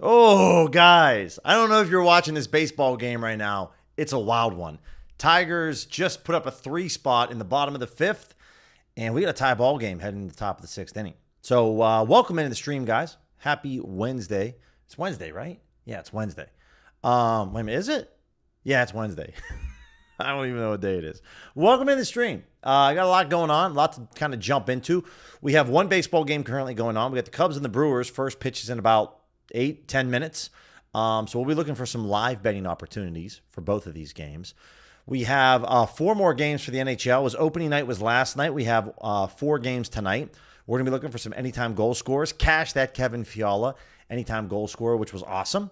Oh, guys, I don't know if you're watching this baseball game right now. It's a wild one. Tigers just put up a 3 spot in the bottom of the fifth, and we got a tie ball game heading to the top of the sixth inning. So, welcome into the stream, guys. Happy Wednesday. It's Wednesday, right? Yeah, it's Wednesday. Wait a minute, is it? Yeah, it's Wednesday. I don't even know what day it is. Welcome in the stream. I got a lot going on, a lot to kind of jump into. We have one baseball game currently going on. We got the Cubs and the Brewers. First pitch is in about 8-10 minutes. So we'll be looking for some live betting opportunities for both of these games. We have 4 more games for the NHL. It was opening night was last night. We have 4 games tonight. We're going to be looking for some anytime goal scorers. Cash that Kevin Fiala anytime goal scorer, which was awesome.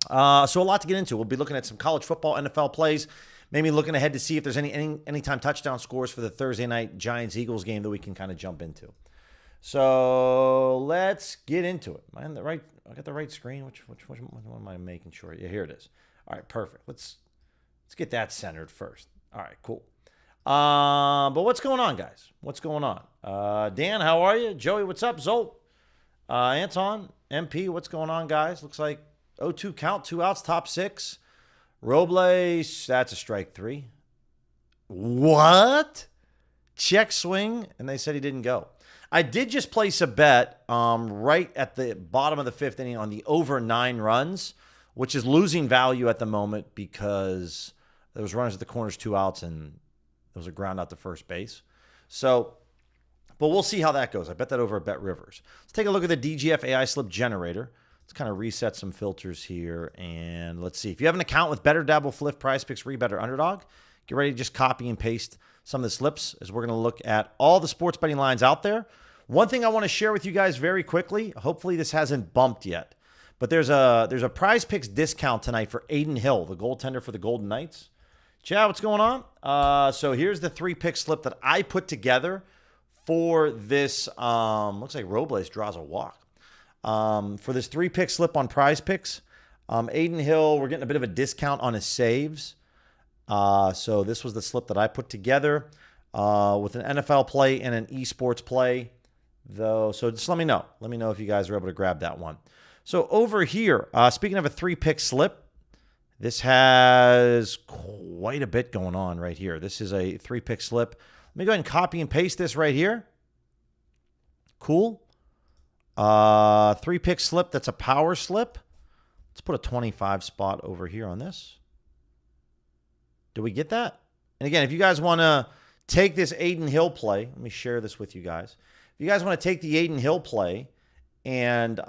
So a lot to get into. We'll be looking at some college football, NFL plays. Maybe looking ahead to see if there's anytime touchdown scores for the Thursday night Giants-Eagles game that we can kind of jump into. So let's get into it. Am I in the right? I got the right screen. Which one am I making sure? Yeah, here it is. All right, perfect. Let's get that centered first. All right, cool. But what's going on, guys? What's going on? Dan, how are you? Joey, what's up? Zolt, Anton, MP, what's going on, guys? Looks like 0-2 count, 2 outs, top 6. Robles, that's a strike 3. What? Check swing, and they said he didn't go. I did just place a bet right at the bottom of the 5th inning on the over 9 runs, which is losing value at the moment because there was runners at the corners, 2 outs, and there was a ground out to first base. So, but we'll see how that goes. I bet that over at Bet Rivers. Let's take a look at the DGF AI slip generator. Let's kind of reset some filters here, and let's see. If you have an account with Better, Dabble, Flip, PrizePicks, Rebet, or Underdog, get ready to just copy and paste some of the slips as we're going to look at all the sports betting lines out there. One thing I want to share with you guys very quickly, hopefully this hasn't bumped yet, but there's a PrizePicks discount tonight for Aiden Hill, the goaltender for the Golden Knights. Chad, what's going on? So here's the 3-pick slip that I put together for this. Looks like Robles draws a walk. For this 3-pick slip on PrizePicks, Aiden Hill, we're getting a bit of a discount on his saves. So this was the slip that I put together with an NFL play and an esports play, though. So just let me know. Let me know if you guys are able to grab that one. So over here, speaking of a 3-pick slip, this has quite a bit going on right here. This is a 3-pick slip. Let me go ahead and copy and paste this right here. Cool. 3-pick slip. That's a power slip. Let's put a 25 spot over here on this. Do we get that? And again, if you guys want to take this Aiden Hill play, let me share this with you guys. If you guys want to take the Aiden Hill play and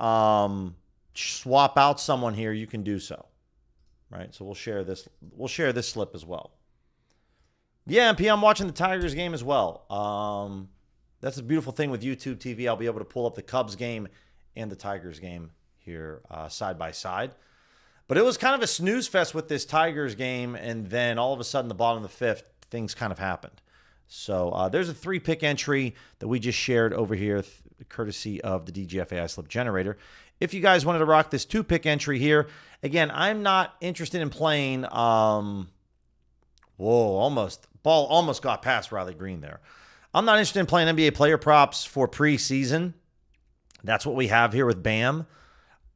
swap out someone here, you can do so. Right? So we'll share this. We'll share this slip as well. Yeah, MP, I'm watching the Tigers game as well. That's a beautiful thing with YouTube TV. I'll be able to pull up the Cubs game and the Tigers game here side by side. But it was kind of a snooze fest with this Tigers game, and then all of a sudden, the bottom of the 5th, things kind of happened. So there's a 3-pick entry that we just shared over here, courtesy of the DGF AI slip generator. If you guys wanted to rock this 2-pick entry here, again, I'm not interested in playing. Ball almost got past Riley Green there. I'm not interested in playing NBA player props for preseason. That's what we have here with Bam.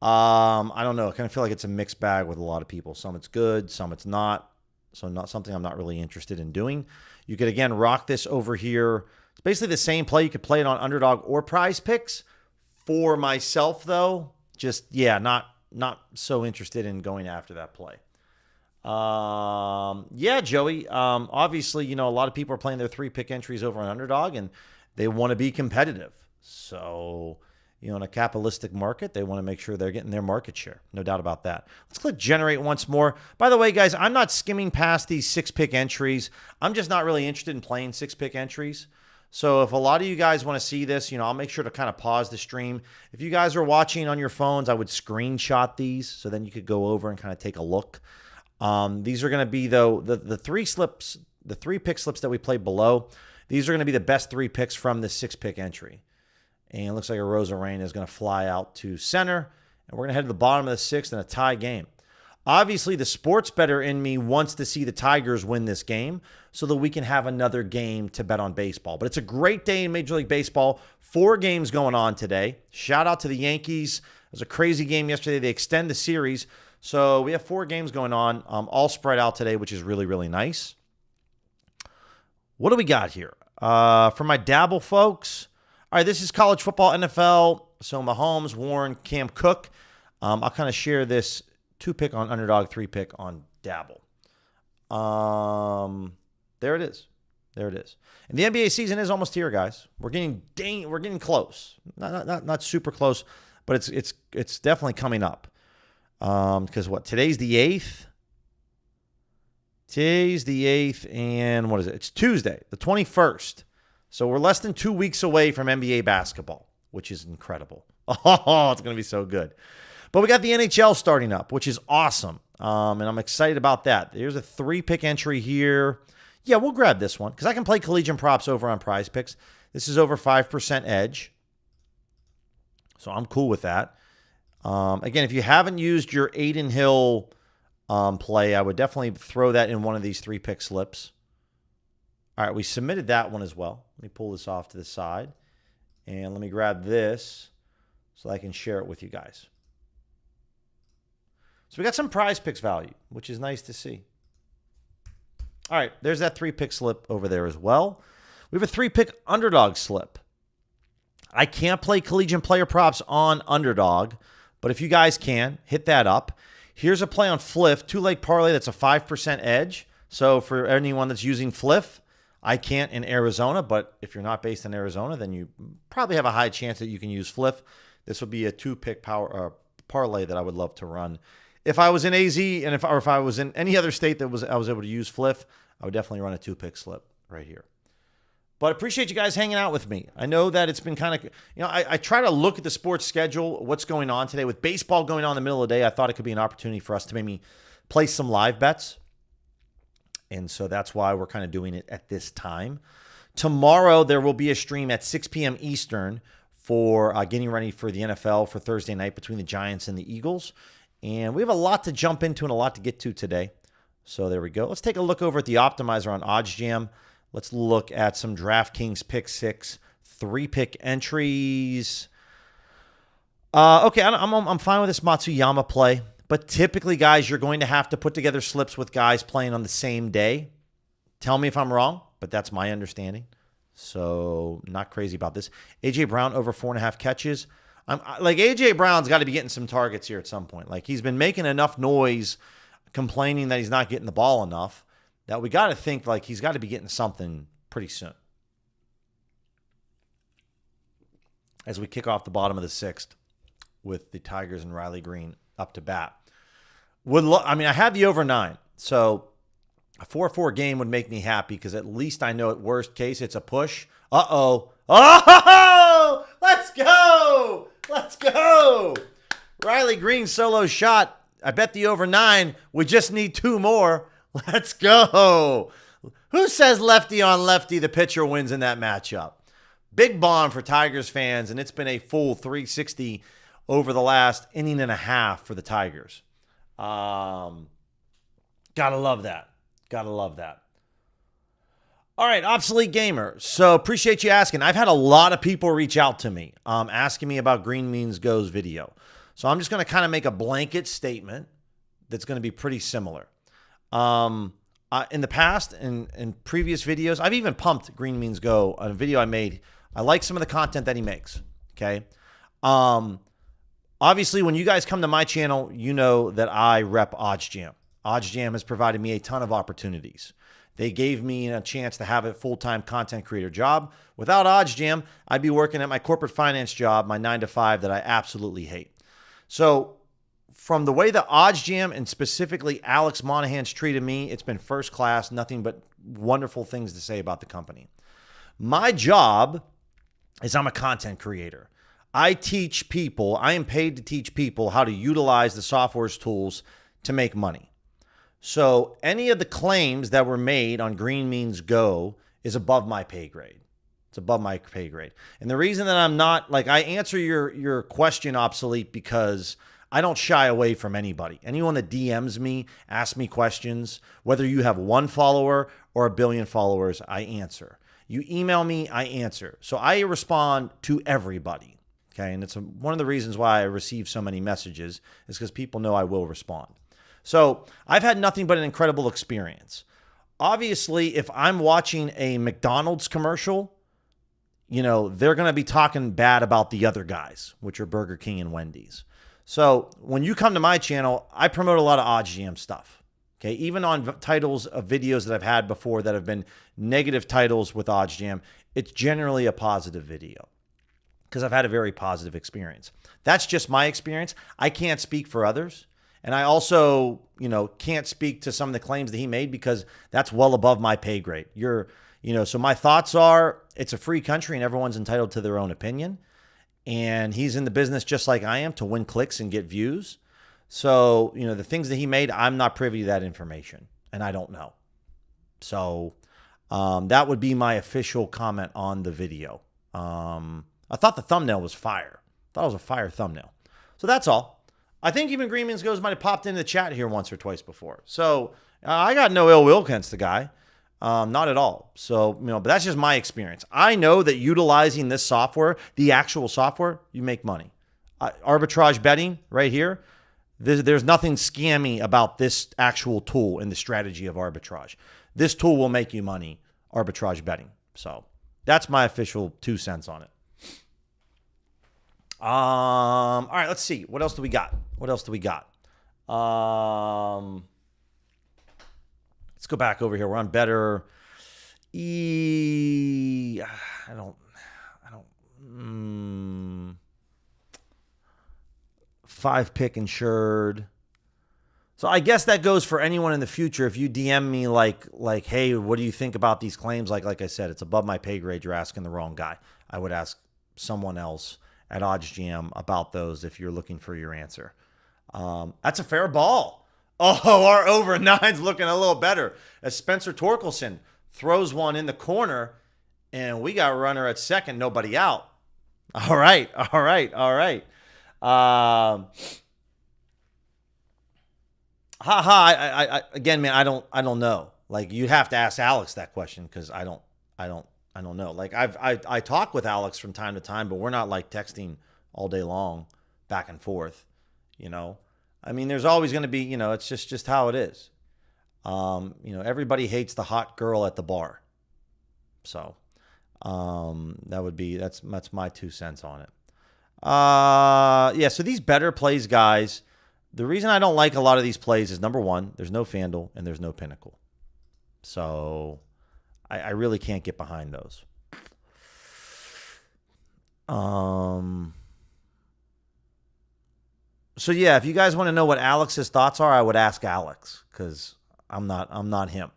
I don't know. I kind of feel like it's a mixed bag with a lot of people. Some it's good, some it's not. So not something I'm not really interested in doing. You could, again, rock this over here. It's basically the same play. You could play it on Underdog or PrizePicks. For myself, though, just, yeah, not so interested in going after that play. Yeah, Joey. Obviously, a lot of people are playing their 3-pick entries over on Underdog, and they want to be competitive. So, in a capitalistic market, they want to make sure they're getting their market share. No doubt about that. Let's click generate once more. By the way, guys, I'm not skimming past these 6-pick entries. I'm just not really interested in playing 6-pick entries. So if a lot of you guys want to see this, I'll make sure to kind of pause the stream. If you guys are watching on your phones, I would screenshot these so then you could go over and kind of take a look. These are going to be, though, the 3-pick slips that we played below. These are going to be the best 3 picks from the 6-pick entry. And it looks like a Rosarena is going to fly out to center. And we're going to head to the bottom of the 6th in a tie game. Obviously, the sports bettor in me wants to see the Tigers win this game so that we can have another game to bet on baseball. But it's a great day in Major League Baseball. 4 games going on today. Shout out to the Yankees. It was a crazy game yesterday. They extend the series. So we have 4 games going on, all spread out today, which is really, really nice. What do we got here? For my dabble folks, all right, this is college football, NFL. So Mahomes, Warren, Cam Cook. I'll kind of share this 2-pick on underdog, 3-pick on dabble. There it is. There it is. And the NBA season is almost here, guys. We're getting close. Not super close, but it's definitely coming up. Because today's the 8th. Today's the 8th, and what is it? It's Tuesday, the 21st. So we're less than 2 weeks away from NBA basketball, which is incredible. Oh, it's going to be so good. But we got the NHL starting up, which is awesome. And I'm excited about that. There's a 3-pick entry here. Yeah, we'll grab this one because I can play collegiate props over on PrizePicks. This is over 5% edge. So I'm cool with that. Again, if you haven't used your Aiden Hill play, I would definitely throw that in one of these 3-pick slips. All right, we submitted that one as well. Let me pull this off to the side. And let me grab this so I can share it with you guys. So we got some PrizePicks value, which is nice to see. All right, there's that 3-pick slip over there as well. We have a 3-pick underdog slip. I can't play collegiate player props on underdog, but if you guys can, hit that up. Here's a play on Fliff, 2-leg parlay that's a 5% edge. So for anyone that's using Fliff, I can't in Arizona, but if you're not based in Arizona, then you probably have a high chance that you can use Fliff. This would be a 2-pick parlay that I would love to run. If I was in AZ and if I was in any other state that I was able to use Fliff, I would definitely run a 2-pick slip right here. But appreciate you guys hanging out with me. I know that it's been kind of, I try to look at the sports schedule, what's going on today. With baseball going on in the middle of the day, I thought it could be an opportunity for us to maybe place some live bets. And so that's why we're kind of doing it at this time. Tomorrow, there will be a stream at 6 p.m. Eastern for getting ready for the NFL for Thursday night between the Giants and the Eagles. And we have a lot to jump into and a lot to get to today. So there we go. Let's take a look over at the optimizer on OddsJam. Let's look at some DraftKings Pick 6 3-pick entries. Okay, I'm fine with this Matsuyama play. But typically, guys, you're going to have to put together slips with guys playing on the same day. Tell me if I'm wrong, but that's my understanding. So not crazy about this. A.J. Brown over 4.5 catches. A.J. Brown's got to be getting some targets here at some point. He's been making enough noise complaining that he's not getting the ball enough that we got to think he's got to be getting something pretty soon. As we kick off the bottom of the 6th with the Tigers and Riley Green up to bat. I have the over 9. So a 4-4 game would make me happy because at least I know at worst case it's a push. Uh-oh. Oh, let's go. Let's go. Riley Green solo shot. I bet the over 9. We just need 2 more. Let's go. Who says lefty on lefty, the pitcher wins in that matchup? Big bomb for Tigers fans, and it's been a full 360 over the last inning and a half for the Tigers. Gotta love that. Gotta love that. All right, Obsolete Gamer. So appreciate you asking. I've had a lot of people reach out to me asking me about Green Means Go's video. So I'm just going to kind of make a blanket statement that's going to be pretty similar. In the past, in previous videos, I've even pumped Green Means Go on a video I made. I like some of the content that he makes, okay? Obviously, when you guys come to my channel, you know that I rep OddsJam. OddsJam has provided me a ton of opportunities. They gave me a chance to have a full-time content creator job. Without OddsJam, I'd be working at my corporate finance job, my 9-to-5 that I absolutely hate. So from the way that OddsJam and specifically Alex Monahan's treated me, it's been first class, nothing but wonderful things to say about the company. My job is I'm a content creator. I teach people, I am paid to teach people how to utilize the software's tools to make money. So any of the claims that were made on Green Means Go is above my pay grade. It's above my pay grade. And the reason that I'm not, I answer your question, Obsolete, because I don't shy away from anybody. Anyone that DMs me, asks me questions, whether you have 1 follower or 1 billion followers, I answer. You email me, I answer. So I respond to everybody. Okay, and it's one of the reasons why I receive so many messages is because people know I will respond. So I've had nothing but an incredible experience. Obviously, if I'm watching a McDonald's commercial, they're going to be talking bad about the other guys, which are Burger King and Wendy's. So when you come to my channel, I promote a lot of OddsJam stuff. Okay, even on titles of videos that I've had before that have been negative titles with OddsJam, it's generally a positive video because I've had a very positive experience. That's just my experience. I can't speak for others. And I also, can't speak to some of the claims that he made because that's well above my pay grade. So my thoughts are it's a free country and everyone's entitled to their own opinion. And he's in the business just like I am to win clicks and get views. So, the things that he made, I'm not privy to that information and I don't know. So that would be my official comment on the video. I thought the thumbnail was fire. I thought it was a fire thumbnail. So that's all. I think even Green Means Goes might have popped into the chat here once or twice before. So I got no ill will against the guy. Not at all. So, but that's just my experience. I know that utilizing this software, the actual software, you make money. Arbitrage betting right here. There's nothing scammy about this actual tool and the strategy of arbitrage. This tool will make you money, arbitrage betting. So that's my official 2 cents on it. All right, let's see. What else do we got? Let's go back over here. We're on better. I don't. 5-pick insured. So I guess that goes for anyone in the future. If you DM me like, hey, what do you think about these claims? Like I said, it's above my pay grade. You're asking the wrong guy. I would ask someone else at OddsJam about those if you're looking for your answer. That's a fair ball. Oh, our over 9's looking a little better as Spencer Torkelson throws one in the corner, and we got a runner at second, nobody out. All right. Again, man, I don't know. Like, you have to ask Alex that question because I don't know. Like, I talk with Alex from time to time, but we're not like texting all day long back and forth, I mean, there's always going to be, it's just how it is. Everybody hates the hot girl at the bar. So, that's my 2 cents on it. Yeah, so these better plays, guys, the reason I don't like a lot of these plays is, number one, there's no FanDuel and there's no Pinnacle. So I really can't get behind those. So yeah, if you guys want to know what Alex's thoughts are, I would ask Alex because I'm not him,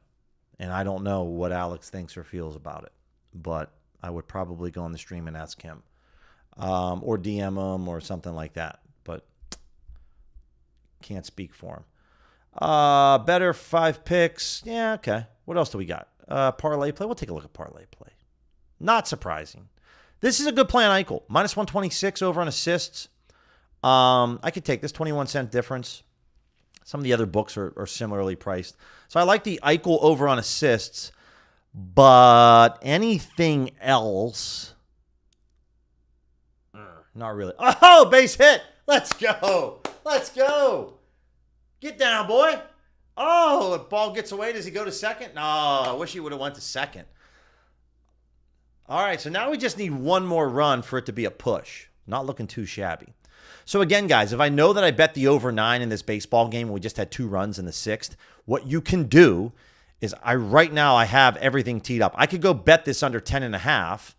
and I don't know what Alex thinks or feels about it. But I would probably go on the stream and ask him, or DM him or something like that. But can't speak for him. Better 5 picks. Yeah, okay. What else do we got? Parlay play. We'll take a look at parlay play. Not surprising. This is a good play on Eichel. Minus 126 over on assists. I could take this 21-cent difference. Some of the other books are similarly priced. So I like the Eichel over on assists, but anything else, not really. Oh, base hit. Let's go. Get down, boy. Oh, the ball gets away. Does he go to second? No, I wish he would have went to second. All right, so now we just need one more run for it to be a push. Not looking too shabby. So again, guys, if I know that I bet the over 9 in this baseball game and we just had 2 runs in the 6th, what you can do is right now I have everything teed up. I could go bet this under 10.5,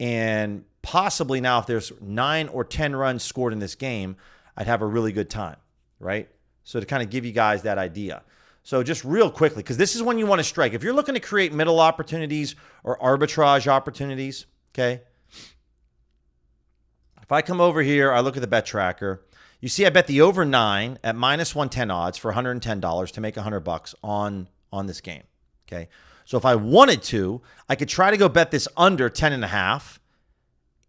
and possibly now if there's 9 or 10 runs scored in this game, I'd have a really good time, right? So to kind of give you guys that idea. So just real quickly, because this is when you want to strike. If you're looking to create middle opportunities or arbitrage opportunities, okay? If I come over here, I look at the bet tracker. You see I bet the over 9 at minus 110 odds for $110 to make $100 on this game, okay? So if I wanted to, I could try to go bet this under 10.5,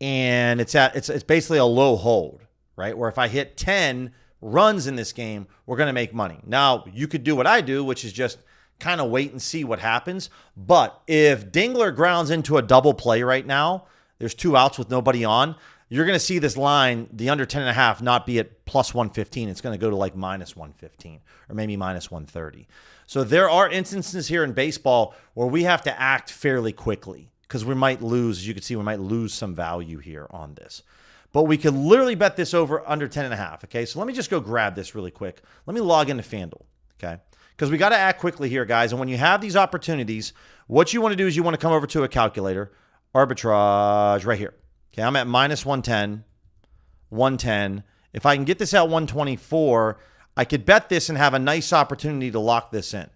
and it's basically a low hold, right? Where if I hit 10 runs in this game, we're going to make money. Now, you could do what I do, which is just kind of wait and see what happens. But if Dingler grounds into a double play right now, there's 2 outs with nobody on, you're going to see this line, the under 10.5, not be at plus 115. It's going to go to like minus 115 or maybe minus 130. So there are instances here in baseball where we have to act fairly quickly because we might lose, as you can see, we might lose some value here on this. But we could literally bet this over under 10.5, okay? So let me just go grab this really quick. Let me log into FanDuel, okay? Because we got to act quickly here, guys. And when you have these opportunities, what you want to do is you want to come over to a calculator, arbitrage right here. Okay, I'm at minus 110, 110. If I can get this at 124, I could bet this and have a nice opportunity to lock this in,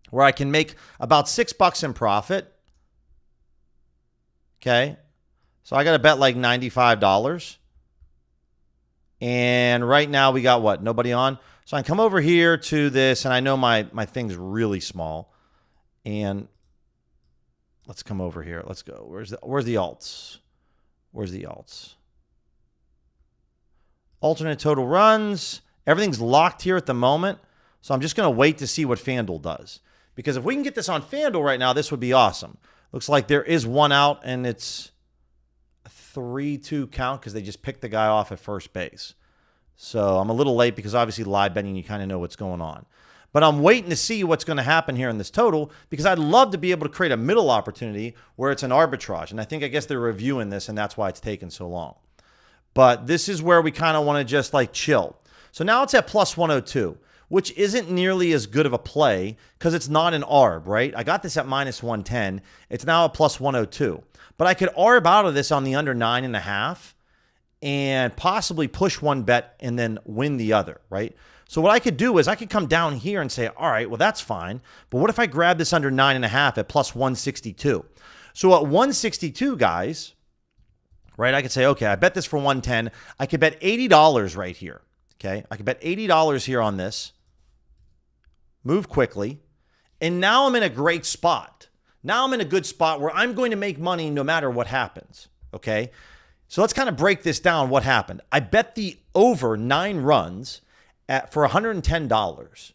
where I can make about $6 in profit. Okay, so I got to bet like $95. And right now we got what? Nobody on? So I can come over here to this, and I know my thing's really small. And let's come over here. Let's go. Where's the alts? Where's the alts? Alternate total runs. Everything's locked here at the moment. So I'm just going to wait to see what FanDuel does. Because if we can get this on FanDuel right now, this would be awesome. Looks like there is one out, and it's a 3-2 count because they just picked the guy off at first base. So I'm a little late because obviously live betting, you kind of know what's going on. But I'm waiting to see what's going to happen here in this total because I'd love to be able to create a middle opportunity where it's an arbitrage. And I guess they're reviewing this, and that's why it's taken so long. But this is where we kind of want to just like chill. So now it's at plus 102, which isn't nearly as good of a play because it's not an arb, right? I got this at minus 110. It's now at plus 102. But I could arb out of this on the under 9.5 and possibly push one bet and then win the other, right? So what I could do is I could come down here and say, all right, well, that's fine. But what if I grab this under 9.5 at plus 162? So at 162, guys, right, I could say, okay, I bet this for 110. I could bet $80 right here, okay? I could bet $80 here on this, move quickly, and now I'm in a great spot. Now I'm in a good spot where I'm going to make money no matter what happens, okay? So let's kind of break this down, what happened. I bet the over 9 runs for $110,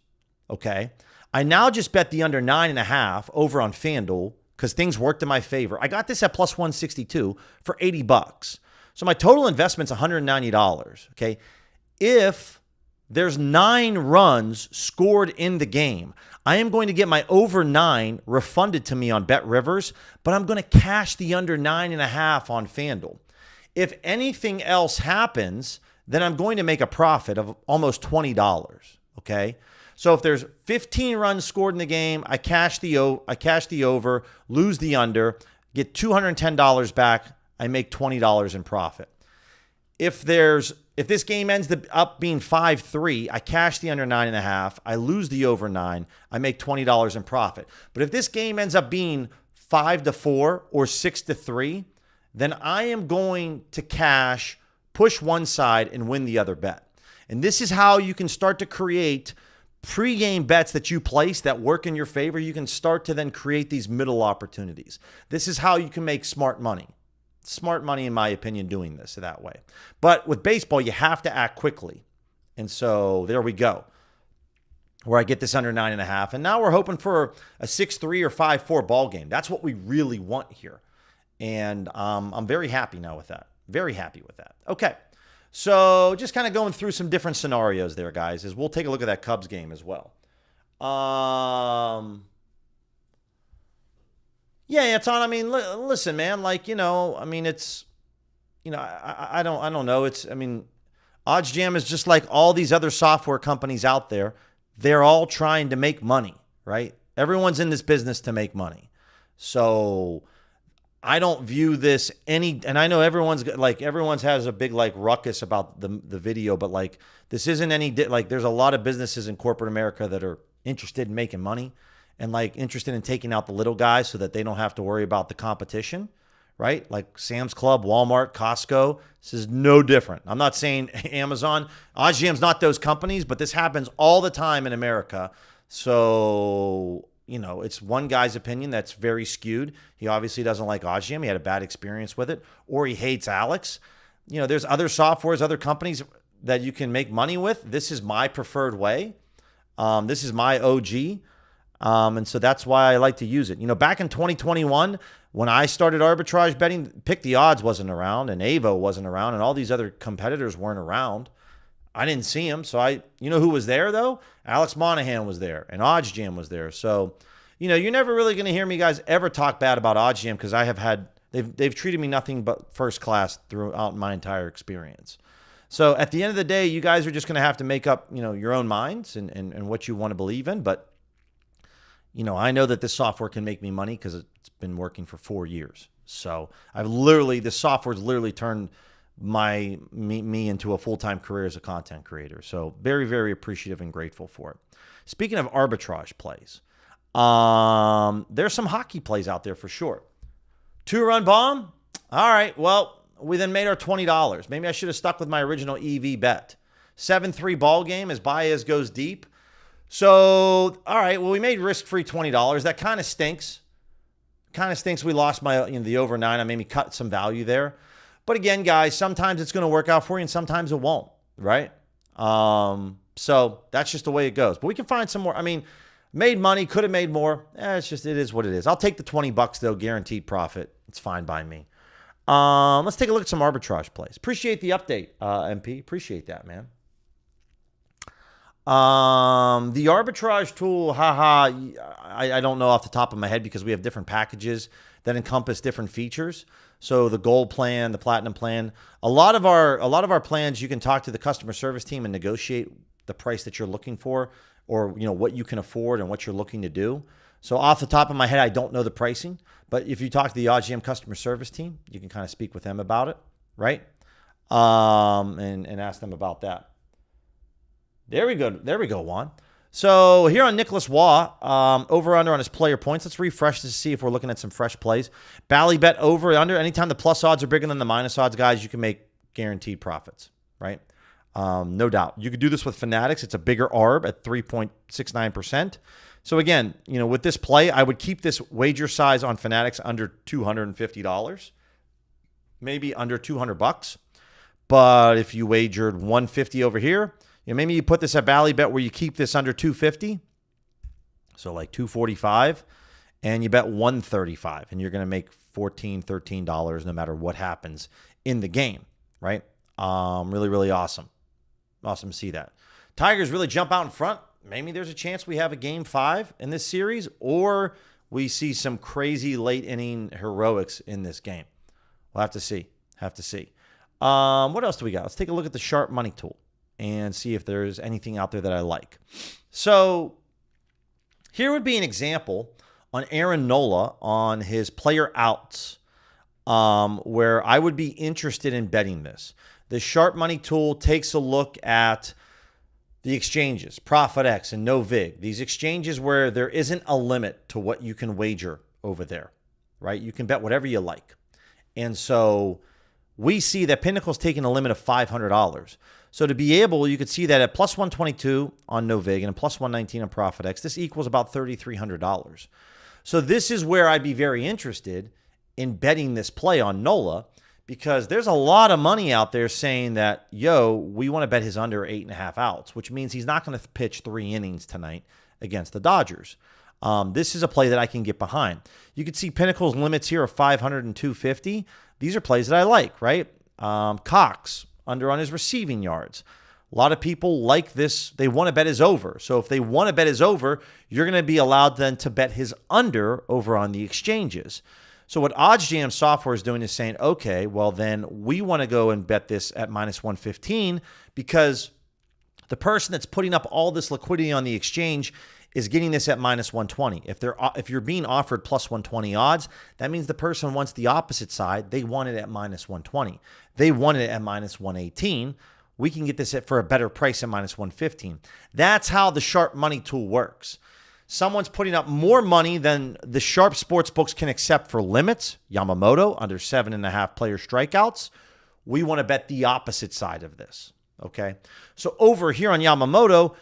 okay? I now just bet the under 9.5 over on FanDuel because things worked in my favor. I got this at plus 162 for $80. So my total investment's $190, okay? If there's 9 runs scored in the game, I am going to get my over 9 refunded to me on Bet Rivers, but I'm going to cash the under 9.5 on FanDuel. If anything else happens, then I'm going to make a profit of almost $20, okay? So if there's 15 runs scored in the game, I cash the over, lose the under, get $210 back, I make $20 in profit. If this game ends up being 5-3, I cash the under 9.5, I lose the over 9, I make $20 in profit. But if this game ends up being 5-4 or 6-3, then I am going to cash, push one side, and win the other bet. And this is how you can start to create pregame bets that you place that work in your favor. You can start to then create these middle opportunities. This is how you can make smart money. Smart money, in my opinion, doing this that way. But with baseball, you have to act quickly. And so there we go, where I get this under 9.5. And now we're hoping for a 6-3 or 5-4 ball game. That's what we really want here. And I'm very happy now with that. Very happy with that. Okay. So just kind of going through some different scenarios there, guys, as we'll take a look at that Cubs game as well. Yeah, Ton, I mean, listen, man, like, I mean, it's, I don't know. OddsJam is just like all these other software companies out there. They're all trying to make money, right? Everyone's in this business to make money. So I don't view this and I know everyone's has a big like ruckus about the video, but like this isn't there's a lot of businesses in corporate America that are interested in making money and like interested in taking out the little guys so that they don't have to worry about the competition, right? Like Sam's Club, Walmart, Costco. This is no different. I'm not saying Amazon, OddsJam's not those companies, but this happens all the time in America. So it's one guy's opinion that's very skewed. He obviously doesn't like OddsJam. He had a bad experience with it, or he hates Alex. There's other softwares, other companies that you can make money with. This is my preferred way. This is my OG. And so that's why I like to use it. Back in 2021, When I started arbitrage betting, Pick the Odds wasn't around, and Avo wasn't around, and all these other competitors weren't around. I didn't see them. So you know who was there though? Alex Monahan was there, and OddsJam was there. So, you're never really going to hear me guys ever talk bad about OddsJam, because they've treated me nothing but first class throughout my entire experience. So at the end of the day, you guys are just going to have to make up, your own minds and what you want to believe in. But, I know that this software can make me money because it's been working for 4 years. So this software's literally turned me into a full-time career as a content creator. So very, very appreciative and grateful for it. Speaking of arbitrage plays, there's some hockey plays out there for sure. 2-run bomb. All right. Well, we then made our $20. Maybe I should have stuck with my original EV bet. 7-3 ball game as Baez goes deep. So, all right. Well, we made risk-free $20. That kind of stinks. We lost the over 9. I made me cut some value there. But again, guys, sometimes it's going to work out for you and sometimes it won't, right? So that's just the way it goes. But we can find some more. I mean, made money, could have made more. It is what it is. I'll take the $20 though, guaranteed profit. It's fine by me. Let's take a look at some arbitrage plays. Appreciate the update, MP. Appreciate that, man. The arbitrage tool, I don't know off the top of my head because we have different packages that encompass different features. So the gold plan, the platinum plan, a lot of our plans, you can talk to the customer service team and negotiate the price that you're looking for, or what you can afford and what you're looking to do. So off the top of my head, I don't know the pricing, but if you talk to the OddsJam customer service team, you can kind of speak with them about it, right? And ask them about that. There we go, Juan. So here on Nicholas Waugh, over under on his player points. Let's refresh this to see if we're looking at some fresh plays. Bally bet over under. Anytime the plus odds are bigger than the minus odds, guys, you can make guaranteed profits, right? No doubt. You could do this with Fanatics. It's a bigger ARB at 3.69%. So again, with this play, I would keep this wager size on Fanatics under $250, maybe under $200. But if you wagered $150 over here, maybe you put this at Bally Bet where you keep this under $250, so like $245, and you bet $135, and you're going to make $14, $13 no matter what happens in the game, right? Really, really awesome. Awesome to see that. Tigers really jump out in front. Maybe there's a chance we have a game 5 in this series, or we see some crazy late inning heroics in this game. We'll have to see. What else do we got? Let's take a look at the sharp money tool and see if there's anything out there that I like. So here would be an example on Aaron Nola on his player outs, where I would be interested in betting this. The sharp money tool takes a look at the exchanges, ProfitX and NoVig, these exchanges where there isn't a limit to what you can wager over there, right? You can bet whatever you like. And so we see that Pinnacle's taking a limit of $500. So to be able, you could see that at plus 122 on NoVig and plus 119 on ProfitX, this equals about $3,300. So this is where I'd be very interested in betting this play on Nola, because there's a lot of money out there saying that, we want to bet his under 8.5 outs, which means he's not going to pitch 3 innings tonight against the Dodgers. This is a play that I can get behind. You can see Pinnacle's limits here of 500 and 250. These are plays that I like, right? Cox, under on his receiving yards. A lot of people like this. They want to bet his over. So if they want to bet his over, you're going to be allowed then to bet his under over on the exchanges. So what OddsJam software is doing is saying, okay, well then we want to go and bet this at minus 115 because the person that's putting up all this liquidity on the exchange is getting this at minus 120. If you're being offered plus 120 odds, that means the person wants the opposite side. They want it at minus 120. They want it at minus 118. We can get this for a better price at minus 115. That's how the sharp money tool works. Someone's putting up more money than the sharp sports books can accept for limits. Yamamoto, under 7.5 player strikeouts. We want to bet the opposite side of this, okay? So over here on Yamamoto,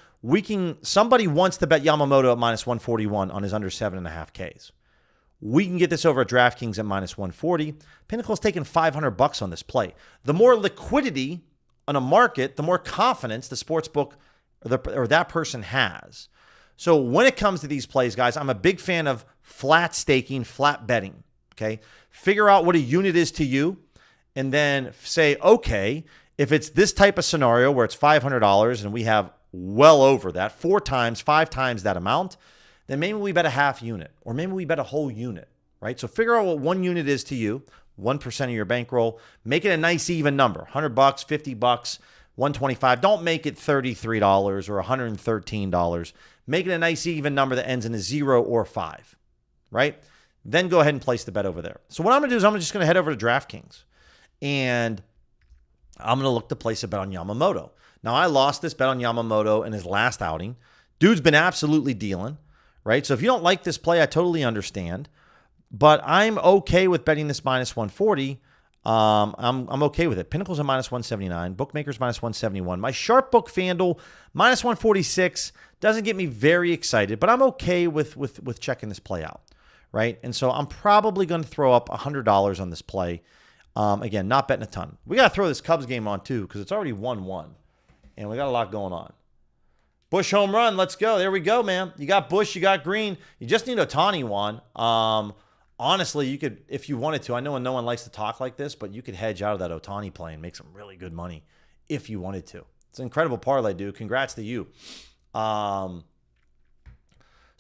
somebody wants to bet Yamamoto at minus 141 on his under 7.5 Ks. We can get this over at DraftKings at minus 140. Pinnacle's taking $500 on this play. The more liquidity on a market, the more confidence the sports book or that person has. So when it comes to these plays, guys, I'm a big fan of flat staking, flat betting, Okay. Figure out what a unit is to you and then say, okay, if it's this type of scenario where it's $500 and we have well over that, 4 times, 5 times that amount, then maybe we bet a half unit or maybe we bet a whole unit, right? So figure out what 1 unit is to you, 1% of your bankroll. Make it a nice even number, $100, $50, $125. Don't make it $33 or $113. Make it a nice even number that ends in a 0 or 5, right? Then go ahead and place the bet over there. So what I'm going to do is I'm just going to head over to DraftKings and I'm going to look to place a bet on Yamamoto. Now, I lost this bet on Yamamoto in his last outing. Dude's been absolutely dealing, right? So if you don't like this play, I totally understand. But I'm okay with betting this minus 140. I'm okay with it. Pinnacle's a minus 179. Bookmakers minus 171. My sharp book FanDuel minus 146 doesn't get me very excited, but I'm okay with checking this play out, right? And so I'm probably going to throw up $100 on this play. Again, not betting a ton. We got to throw this Cubs game on too because it's already 1-1, and we got a lot going on. Bush home run. Let's go. There we go, man. You got Bush. You got Green. You just need Ohtani, Juan. Honestly, you could, if you wanted to, I know no one likes to talk like this, but you could hedge out of that Ohtani play and make some really good money if you wanted to. It's an incredible parlay, dude. Congrats to you. So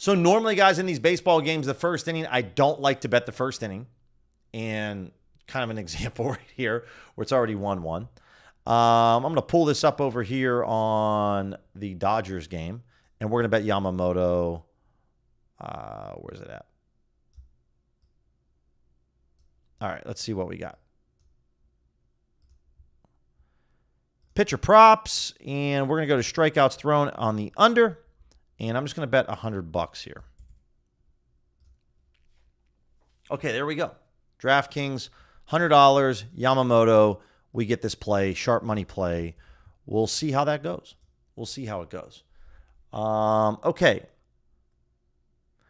normally, guys, in these baseball games, the first inning, I don't like to bet the first inning. And kind of an example right here where it's already 1-1. I'm going to pull this up over here on the Dodgers game, and we're going to bet Yamamoto. Where's it at? All right, let's see what we got. Pitcher props, and we're going to go to strikeouts thrown on the under, and I'm just going to bet $100 here. Okay, there we go. DraftKings, $100, Yamamoto. We get this play, sharp money play. We'll see how that goes. We'll see how it goes. Okay.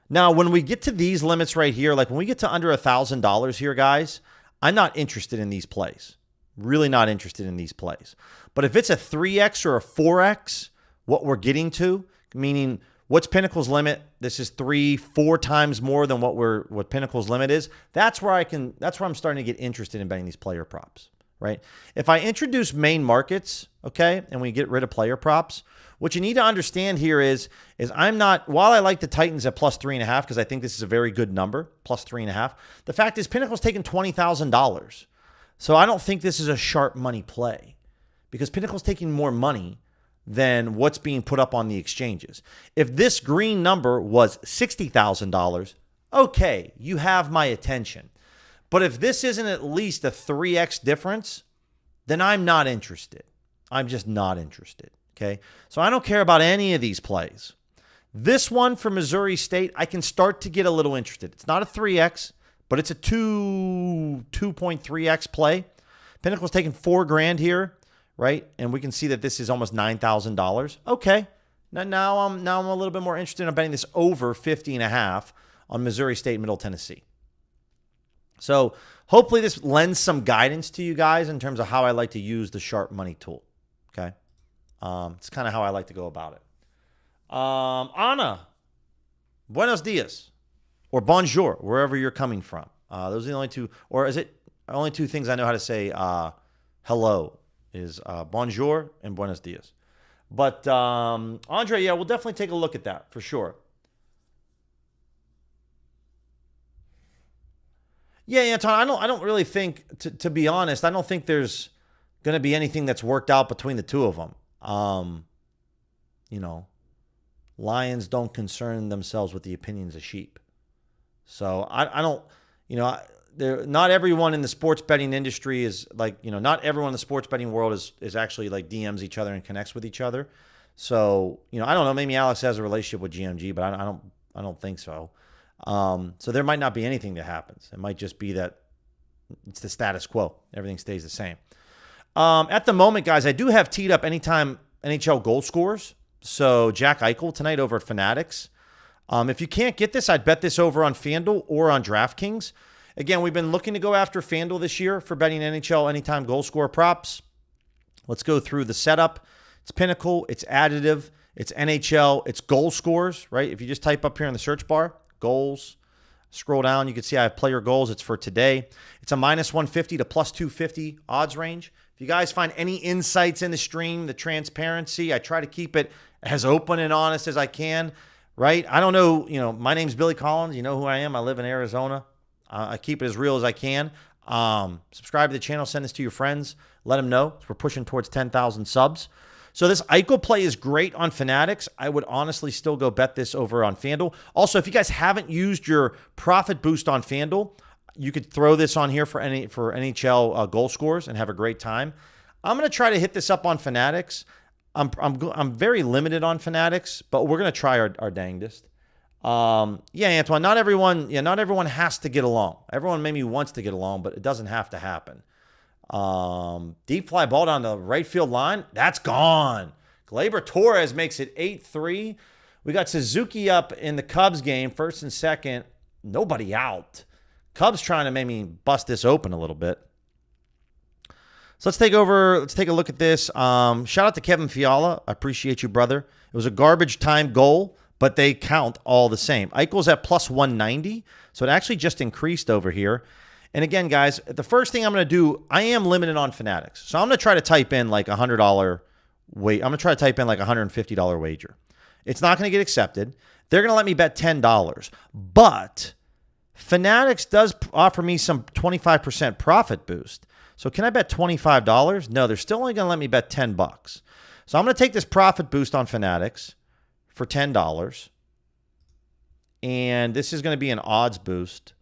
Now, when we get to these limits right here, like when we get to under $1,000 here, guys, I'm not interested in these plays. Really not interested in these plays. But if it's a 3X or a 4X, what we're getting to, meaning what's Pinnacle's limit? This is 3-4 times more than what Pinnacle's limit is. That's where I'm starting to get interested in betting these player props, right? If I introduce main markets, okay, and we get rid of player props, what you need to understand here is I'm not, while I like the Titans at plus 3.5, because I think this is a very good number, plus 3.5, the fact is Pinnacle's taking $20,000. So I don't think this is a sharp money play because Pinnacle's taking more money than what's being put up on the exchanges. If this green number was $60,000, okay, you have my attention. But if this isn't at least a 3X difference, then I'm not interested. I'm just not interested, okay? So I don't care about any of these plays. This one for Missouri State, I can start to get a little interested. It's not a 3X, but it's a 2.3X play. Pinnacle's taking $4,000 here, right? And we can see that this is almost $9,000. Okay. Now I'm a little bit more interested in betting this over 50.5 on Missouri State, Middle Tennessee. So hopefully this lends some guidance to you guys in terms of how I like to use the sharp money tool. Okay. It's kind of how I like to go about it. Ana, buenos dias or bonjour, wherever you're coming from. Those are the only two, or is it only two things I know how to say hello is bonjour and buenos dias. But Andre, yeah, we'll definitely take a look at that for sure. Yeah, Anton, I don't really think, to be honest, I don't think there's going to be anything that's worked out between the two of them. Lions don't concern themselves with the opinions of sheep. So I don't, not everyone in the sports betting industry is like, not everyone in the sports betting world is actually like DMs each other and connects with each other. So, I don't know, maybe Alex has a relationship with GMG, but I don't think so. So there might not be anything that happens. It might just be that it's the status quo. Everything stays the same. At the moment, guys, I do have teed up anytime NHL goal scorers. So Jack Eichel tonight over at Fanatics. If you can't get this, I'd bet this over on FanDuel or on DraftKings. Again, we've been looking to go after FanDuel this year for betting NHL anytime goal scorer props. Let's go through the setup. It's Pinnacle, it's additive, it's NHL, it's goal scorers, right? If you just type up here in the search bar, goals, Scroll down, you can see I have player goals. It's for today. It's a minus 150 to plus 250 odds range. If you guys find any insights in the stream, the transparency, I try to keep it as open and honest as I can, right? I don't know, my name's Billy Collins. You know who I am. I live in Arizona. I keep it as real as I can. Subscribe to the channel. Send this to your friends. Let them know. We're pushing towards 10,000 subs. So this Eichel play is great on Fanatics. I would honestly still go bet this over on FanDuel. Also, if you guys haven't used your profit boost on FanDuel, you could throw this on here for NHL goal scores and have a great time. I'm going to try to hit this up on Fanatics. I'm very limited on Fanatics, but we're going to try our dangdest. Yeah, Antoine, not everyone has to get along. Everyone maybe wants to get along, but it doesn't have to happen. Deep fly ball down the right field line. That's gone. Gleyber Torres makes it 8-3. We got Suzuki up in the Cubs game, first and second. Nobody out. Cubs trying to maybe bust this open a little bit. So let's take a look at this. Shout out to Kevin Fiala. I appreciate you, brother. It was a garbage time goal, but they count all the same. Eichel's at plus 190, so it actually just increased over here. And again, guys, the first thing I'm going to do, I am limited on Fanatics. So I'm going to try to type in like $100 I'm going to try to type in like $150 wager. It's not going to get accepted. They're going to let me bet $10. But Fanatics does offer me some 25% profit boost. So can I bet $25? No, they're still only going to let me bet $10. So I'm going to take this profit boost on Fanatics for $10. And this is going to be an odds boost.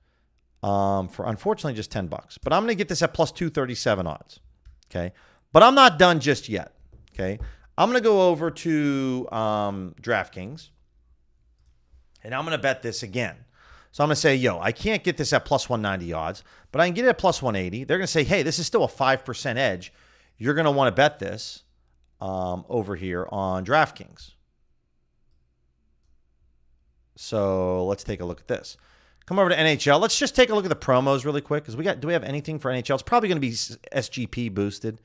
For unfortunately just $10. But I'm going to get this at plus 237 odds. Okay. But I'm not done just yet. Okay. I'm going to go over to DraftKings. And I'm going to bet this again. So I'm going to say, I can't get this at plus 190 odds, but I can get it at plus 180. They're going to say, hey, this is still a 5% edge. You're going to want to bet this over here on DraftKings. So let's take a look at this. Come over to NHL. Let's just take a look at the promos really quick because do we have anything for NHL? It's probably going to be SGP boosted.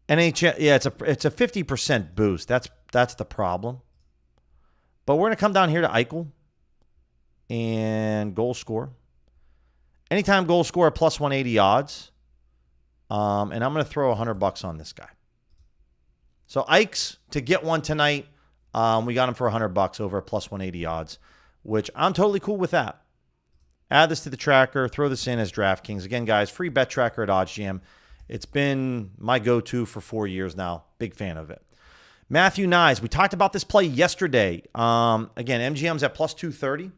NHL, yeah, it's a 50% boost. That's the problem. But we're going to come down here to Eichel and goal score. Anytime goal score at plus 180 odds. And I'm going to throw $100 on this guy. So Ikes to get one tonight. We got him for $100 over at plus 180 odds, which I'm totally cool with that. Add this to the tracker. Throw this in as DraftKings. Again, guys, free bet tracker at OddsJam. It's been my go-to for 4 years now. Big fan of it. Matthew Nyes. We talked about this play yesterday. Again, MGM's at plus 230.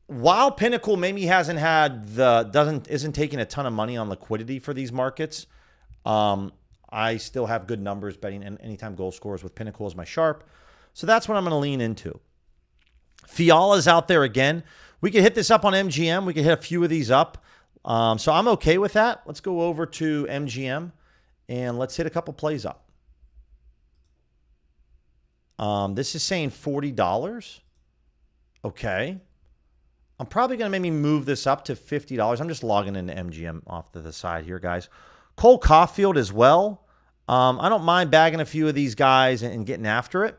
While Pinnacle maybe isn't taking a ton of money on liquidity for these markets, I still have good numbers betting anytime goal scores with Pinnacle as my sharp. So that's what I'm going to lean into. Fiala's out there again. We could hit this up on MGM. We could hit a few of these up. So I'm okay with that. Let's go over to MGM and let's hit a couple plays up. This is saying $40. Okay. I'm probably going to maybe move this up to $50. I'm just logging into MGM off to the side here, guys. Cole Caulfield as well. I don't mind bagging a few of these guys and getting after it.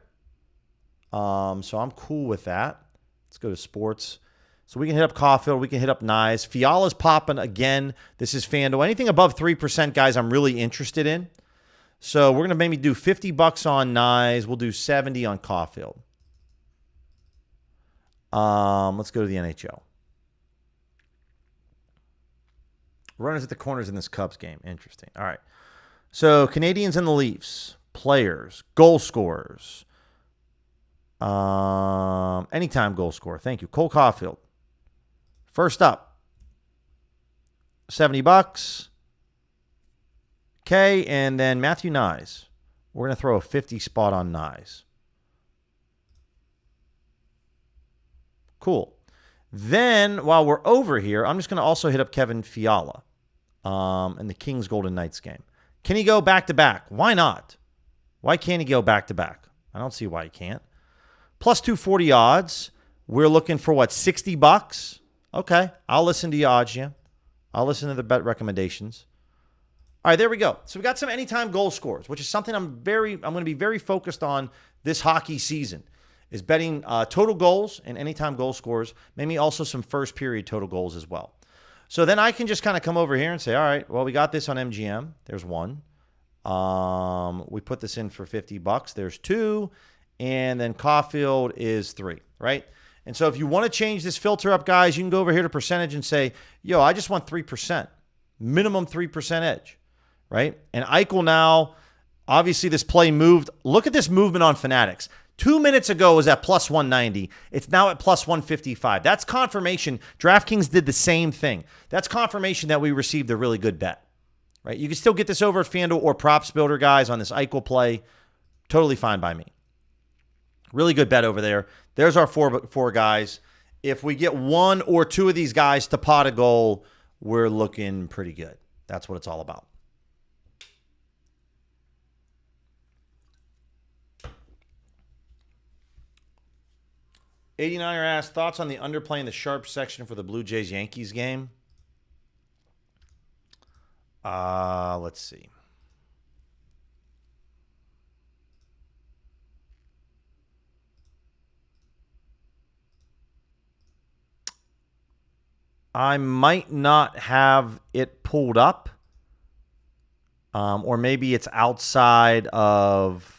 So I'm cool with that. Let's go to sports. So we can hit up Caulfield. We can hit up Nyes. Fiala's popping again. This is FanDuel. Anything above 3%, guys, I'm really interested in. So we're going to maybe do $50 on Nyes. We'll do 70 on Caulfield. Let's go to the NHL. Runners at the corners in this Cubs game. Interesting. All right. So Canadians and the Leafs. Players. Goal scorers. Anytime goal scorer. Thank you. Cole Caulfield. First up. $70. Okay. And then Matthew Nyes. We're going to throw a 50 spot on Nyes. Cool. Then, while we're over here, I'm just going to also hit up Kevin Fiala in the Kings Golden Knights game. Can he go back-to-back? Why not? Why can't he go back-to-back? I don't see why he can't. Plus 240 odds. We're looking for, what, $60? Okay. I'll listen to your odds, yeah. I'll listen to the bet recommendations. All right, there we go. So we got some anytime goal scores, which is something I'm going to be very focused on this hockey season. is betting total goals and anytime goal scores, maybe also some first period total goals as well. So then I can just kind of come over here and say, all right, well, we got this on MGM. There's one. We put this in for $50. There's two. And then Caulfield is 3, right? And so if you want to change this filter up, guys, you can go over here to percentage and say, yo, I just want 3%, minimum 3% edge, right? And Eichel now, obviously this play moved. Look at this movement on Fanatics. 2 minutes ago it was at plus 190. It's now at plus 155. That's confirmation. DraftKings did the same thing. That's confirmation that we received a really good bet, right? You can still get this over at FanDuel or Props Builder, guys, on this Eichel play. Totally fine by me. Really good bet over there. There's our four guys. If we get one or two of these guys to pot a goal, we're looking pretty good. That's what it's all about. '89er asked, thoughts on the underplay in the sharp section for the Blue Jays-Yankees game? Let's see. I might not have it pulled up. Or maybe it's outside of...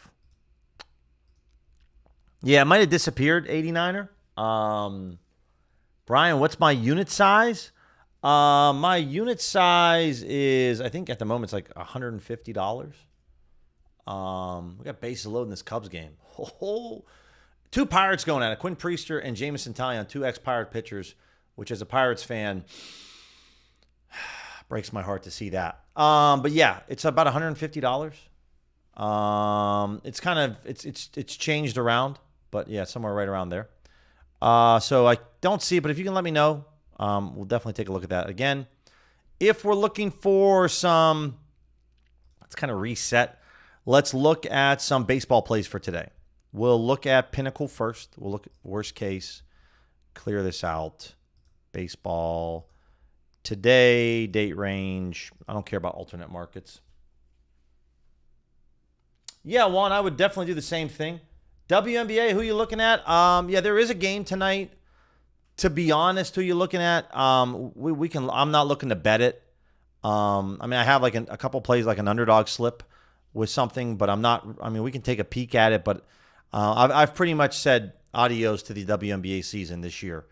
Yeah, it might have disappeared, 89er. Brian, what's my unit size? My unit size is, I think at the moment, it's like $150. We got bases loaded in this Cubs game. Two Pirates going at it. Quinn Priester and Jameson Taillon, two ex-Pirate pitchers, which as a Pirates fan, breaks my heart to see that. But yeah, it's about $150. It's kind of, it's changed around, but yeah, somewhere right around there. So I don't see it, but if you can let me know, we'll definitely take a look at that. Again, if we're looking for some, let's kind of reset. Let's look at some baseball plays for today. We'll look at Pinnacle first. We'll look at worst case, clear this out. Baseball today, date range. I don't care about alternate markets. Yeah, Juan, I would definitely do the same thing. WNBA, who you looking at? Yeah, there is a game tonight. To be honest, who you looking at? We can. I'm not looking to bet it. I mean, I have like a couple plays, like an underdog slip with something, but I'm not. I mean, we can take a peek at it, but I've pretty much said adios to the WNBA season this year.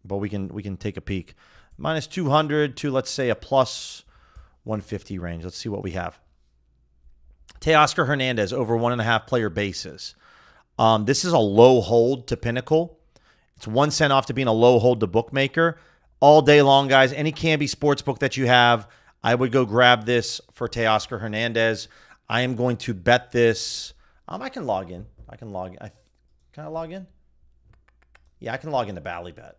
But we can take a peek. Minus 200 to, let's say, a plus 150 range. Let's see what we have. Teoscar Hernandez over 1.5 player bases. This is a low hold to Pinnacle. It's 1 cent off to being a low hold to Bookmaker. All day long, guys. Any Canby sportsbook that you have, I would go grab this for Teoscar Hernandez. I am going to bet this. I can log in. Can I log in? Yeah, I can log into Ballybet.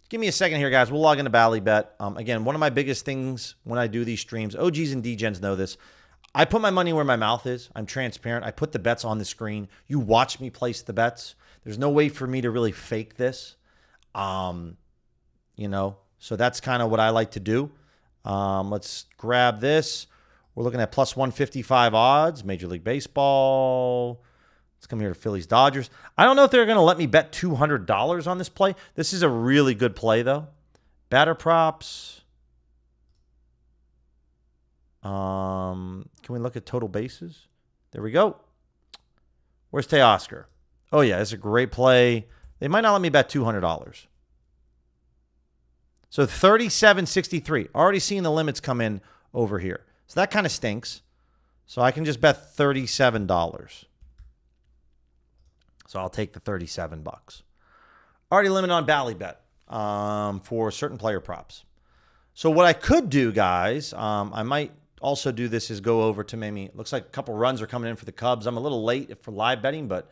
Give me a second here, guys. We'll log into Ballybet. Again, one of my biggest things when I do these streams, OGs and DGens know this. I put my money where my mouth is. I'm transparent. I put the bets on the screen. You watch me place the bets. There's no way for me to really fake this. So that's kind of what I like to do. Let's grab this. We're looking at plus 155 odds, Major League Baseball. Let's come here to Phillies Dodgers. I don't know if they're going to let me bet $200 on this play. This is a really good play, though. Batter props. Can we look at total bases? There we go. Where's Teoscar? Oh, yeah, it's a great play. They might not let me bet $200. So 37.63. Already seeing the limits come in over here. So that kind of stinks. So I can just bet $37. So I'll take the $37. Already limited on Ballybet for certain player props. So what I could do, guys, I might also do this is go over to maybe, looks like a couple runs are coming in for the Cubs. I'm a little late for live betting, but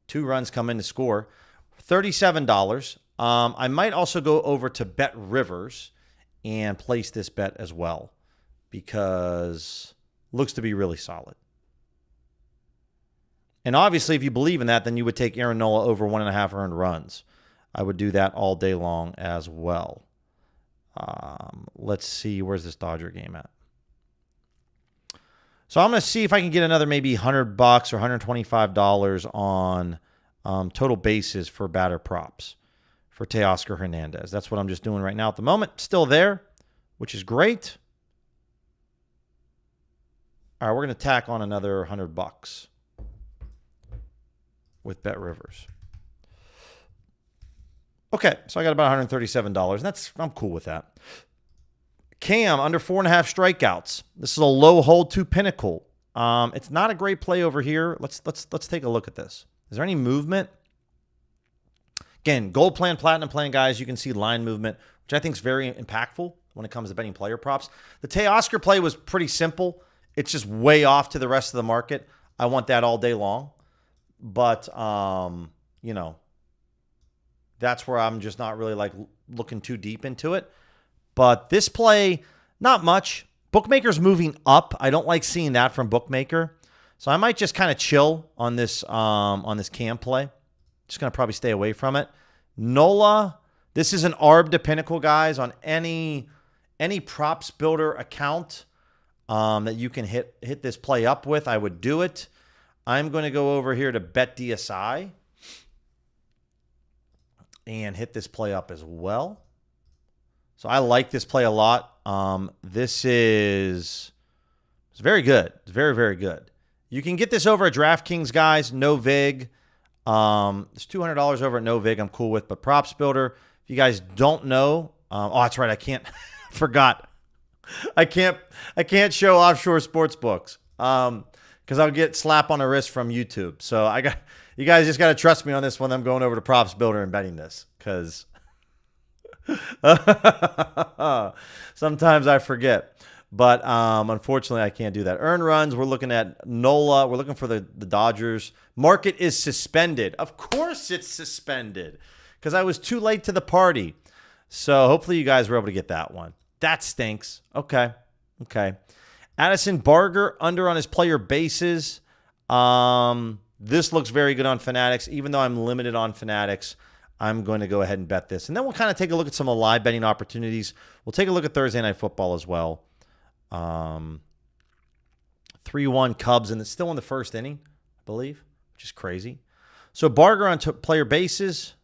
2 runs come in to score. $37. I might also go over to Bet Rivers and place this bet as well because it looks to be really solid. And obviously, if you believe in that, then you would take Aaron Nola over 1.5 earned runs. I would do that all day long as well. Let's see, where's this Dodger game at? So I'm going to see if I can get another maybe $100 or $125 on total bases for batter props for Teoscar Hernandez. That's what I'm just doing right now at the moment. Still there, which is great. All right, we're going to tack on another $100 with Bet Rivers. Okay, so I got about $137, and I'm cool with that. Cam, under 4.5 strikeouts. This is a low hold to Pinnacle. It's not a great play over here. Let's take a look at this. Is there any movement? Again, gold plan, platinum plan, guys, you can see line movement, which I think is very impactful when it comes to betting player props. The Teoscar play was pretty simple. It's just way off to the rest of the market. I want that all day long. But, you know, that's where I'm just not really like looking too deep into it. But this play, not much. Bookmaker's moving up. I don't like seeing that from Bookmaker. So I might just kind of chill on this Cam play. Just going to probably stay away from it. Nola, this is an ARB to Pinnacle, guys, on any props builder account that you can hit this play up with. I would do it. I'm going to go over here to Bet DSI and hit this play up as well. So I like this play a lot. This is very good. It's very, very good. You can get this over at DraftKings, guys. No vig. There's $200 over at no vig. I'm cool with. But props builder, if you guys don't know, oh, that's right. I can't. Forgot. I can't show offshore sports books because I'll get slap on the wrist from YouTube. So you guys just got to trust me on this one. I'm going over to props builder and betting this because sometimes I forget. But unfortunately, I can't do that. Earn runs, we're looking at Nola. We're looking for the Dodgers. Market is suspended. Of course it's suspended because I was too late to the party. So hopefully you guys were able to get that one. That stinks. Okay. Addison Barger, under on his player bases. This looks very good on Fanatics. Even though I'm limited on Fanatics, I'm going to go ahead and bet this. And then we'll kind of take a look at some of the live betting opportunities. We'll take a look at Thursday Night Football as well. 3-1 Cubs, and it's still in the first inning, I believe, which is crazy. So Barger on player bases.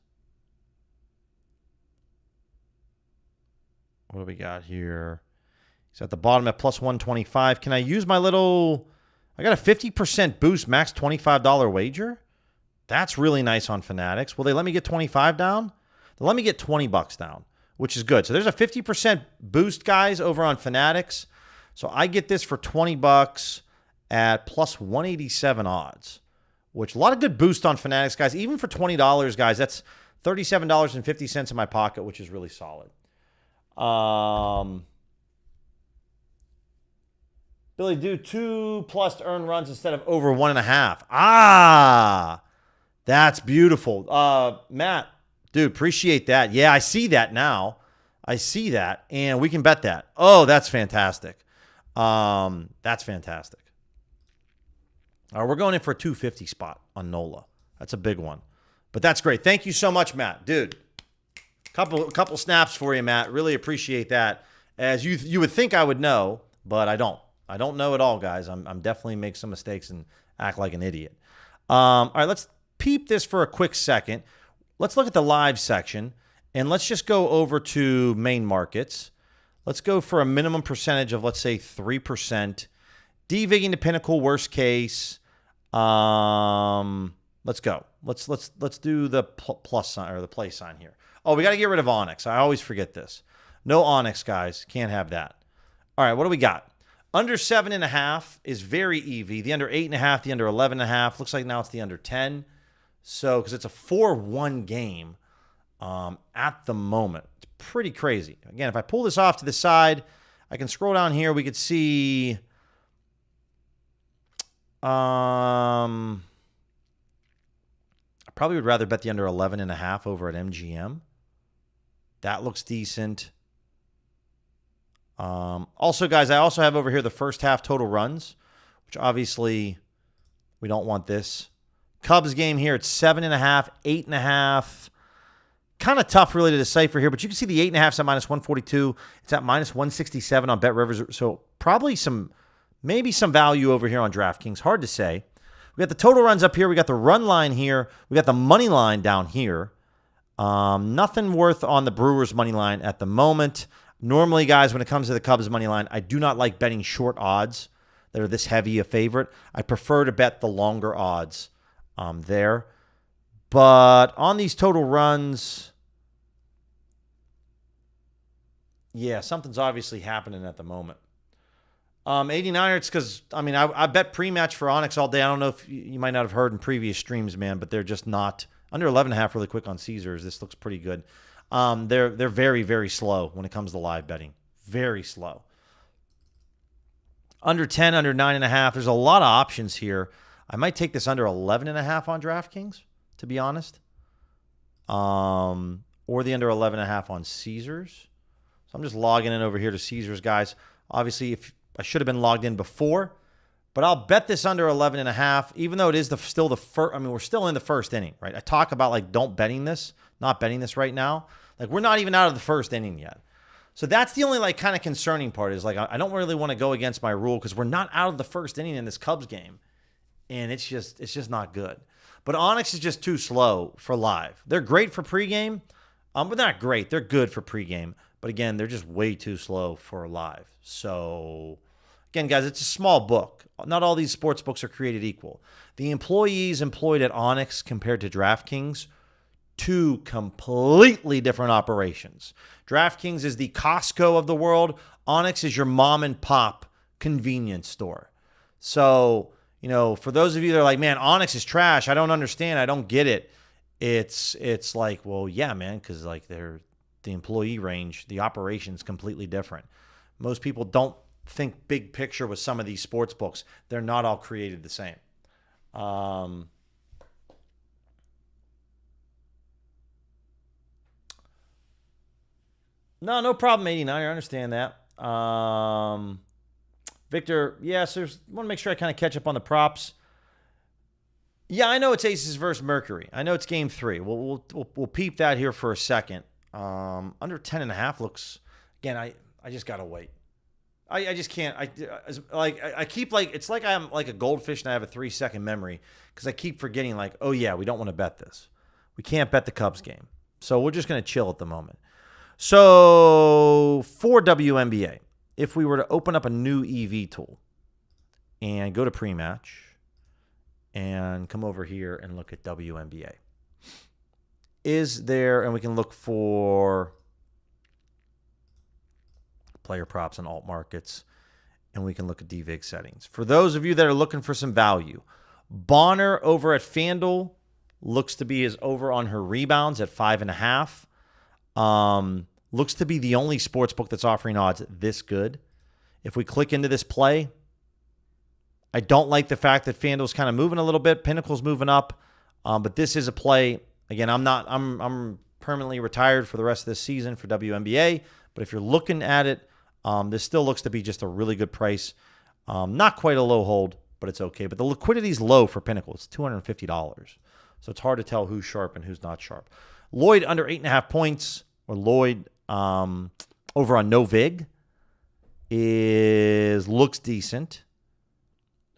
What do we got here? He's at the bottom at plus 125. Can I use my little... I got a 50% boost, max $25 wager. That's really nice on Fanatics. Will they let me get 25 down? They'll let me get $20 down, which is good. So there's a 50% boost, guys, over on Fanatics. So I get this for $20 at plus 187 odds, which a lot of good boost on Fanatics, guys. Even for $20, guys, that's $37.50 in my pocket, which is really solid. Billy, do 2+ earned runs instead of over 1.5. Ah, that's beautiful. Matt, dude, appreciate that. Yeah, I see that now. I see that, and we can bet that. Oh, that's fantastic. That's fantastic. All right, we're going in for a 250 spot on Nola. That's a big one, but that's great. Thank you so much, Matt, dude. Couple snaps for you, Matt. Really appreciate that. As you would think I would know, but I don't. I don't know it all, guys. I'm definitely make some mistakes and act like an idiot. All right, let's peep this for a quick second. Let's look at the live section, and let's just go over to main markets. Let's go for a minimum percentage of, let's say, 3%. DVigging to Pinnacle, worst case. Let's go. Let's do the plus sign or the play sign here. Oh, we got to get rid of Onyx. I always forget this. No Onyx, guys. Can't have that. All right, what do we got? Under 7.5 is very EV. The under 8.5, the under 11.5. Looks like now it's the under 10. So, because it's a 4-1 game at the moment. It's pretty crazy. Again, if I pull this off to the side, I can scroll down here. We could see... I probably would rather bet the under 11.5 over at MGM. That looks decent. Also, guys, I also have over here the first half total runs, which obviously we don't want this. Cubs game here, it's 7.5, 8.5. Kind of tough really to decipher here, but you can see the 8.5's at minus 142. It's at minus 167 on Bet Rivers. So probably some Maybe some value over here on DraftKings. Hard to say. We got the total runs up here. We got the run line here. We got the money line down here. Nothing worth on the Brewers money line at the moment. Normally, guys, when it comes to the Cubs money line, I do not like betting short odds that are this heavy a favorite. I prefer to bet the longer odds there. But on these total runs, yeah, something's obviously happening at the moment. 89er, it's because, I bet pre-match for Onyx all day. I don't know if you might not have heard in previous streams, man, but they're just not under 11.5 really quick on Caesars. This looks pretty good. They're very, very slow when it comes to live betting. Very slow. Under 10, under 9.5. There's a lot of options here. I might take this under 11.5 on DraftKings, to be honest. Or the under 11.5 on Caesars. So I'm just logging in over here to Caesars, guys. Obviously, if I should have been logged in before, but I'll bet this under 11.5, even though it is still the first. We're still in the first inning, right? I talk about not betting this right now. Like, we're not even out of the first inning yet. So that's the only kind of concerning part is I don't really want to go against my rule because we're not out of the first inning in this Cubs game, and it's just not good. But Onyx is just too slow for live. They're great for pregame, but they're not great. They're good for pregame, but again, they're just way too slow for live. So again, guys, it's a small book. Not all these sports books are created equal. The employees employed at Onyx compared to DraftKings, two completely different operations. DraftKings is the Costco of the world. Onyx is your mom and pop convenience store. So, for those of you that are like, man, Onyx is trash. I don't understand. I don't get it. It's like, well, yeah, man, because they're the employee range, the operation's completely different. Most people don't think big picture with some of these sports books. They're not all created the same. No problem, 89. I understand that. Victor, yes, I want to make sure I kind of catch up on the props. Yeah, I know it's Aces versus Mercury. I know it's game 3. We'll peep that here for a second. Under 10.5 looks, again, I just got to wait. I just can't. I keep it's like I'm like a goldfish and I have a 3-second memory because I keep forgetting oh yeah, we don't want to bet this. We can't bet the Cubs game. So we're just going to chill at the moment. So for WNBA, if we were to open up a new EV tool and go to pre-match and come over here and look at WNBA, and we can look for player props and alt markets, and we can look at DVIG settings. For those of you that are looking for some value, Bonner over at FanDuel looks to be over on her rebounds at 5.5. Looks to be the only sports book that's offering odds this good. If we click into this play, I don't like the fact that FanDuel's kind of moving a little bit. Pinnacle's moving up, but this is a play. Again, I'm permanently retired for the rest of this season for WNBA. But if you're looking at it, this still looks to be just a really good price. Not quite a low hold, but it's okay. But the liquidity is low for Pinnacle. It's $250. So it's hard to tell who's sharp and who's not sharp. Lloyd under 8.5 points, or Lloyd over on NoVig looks decent.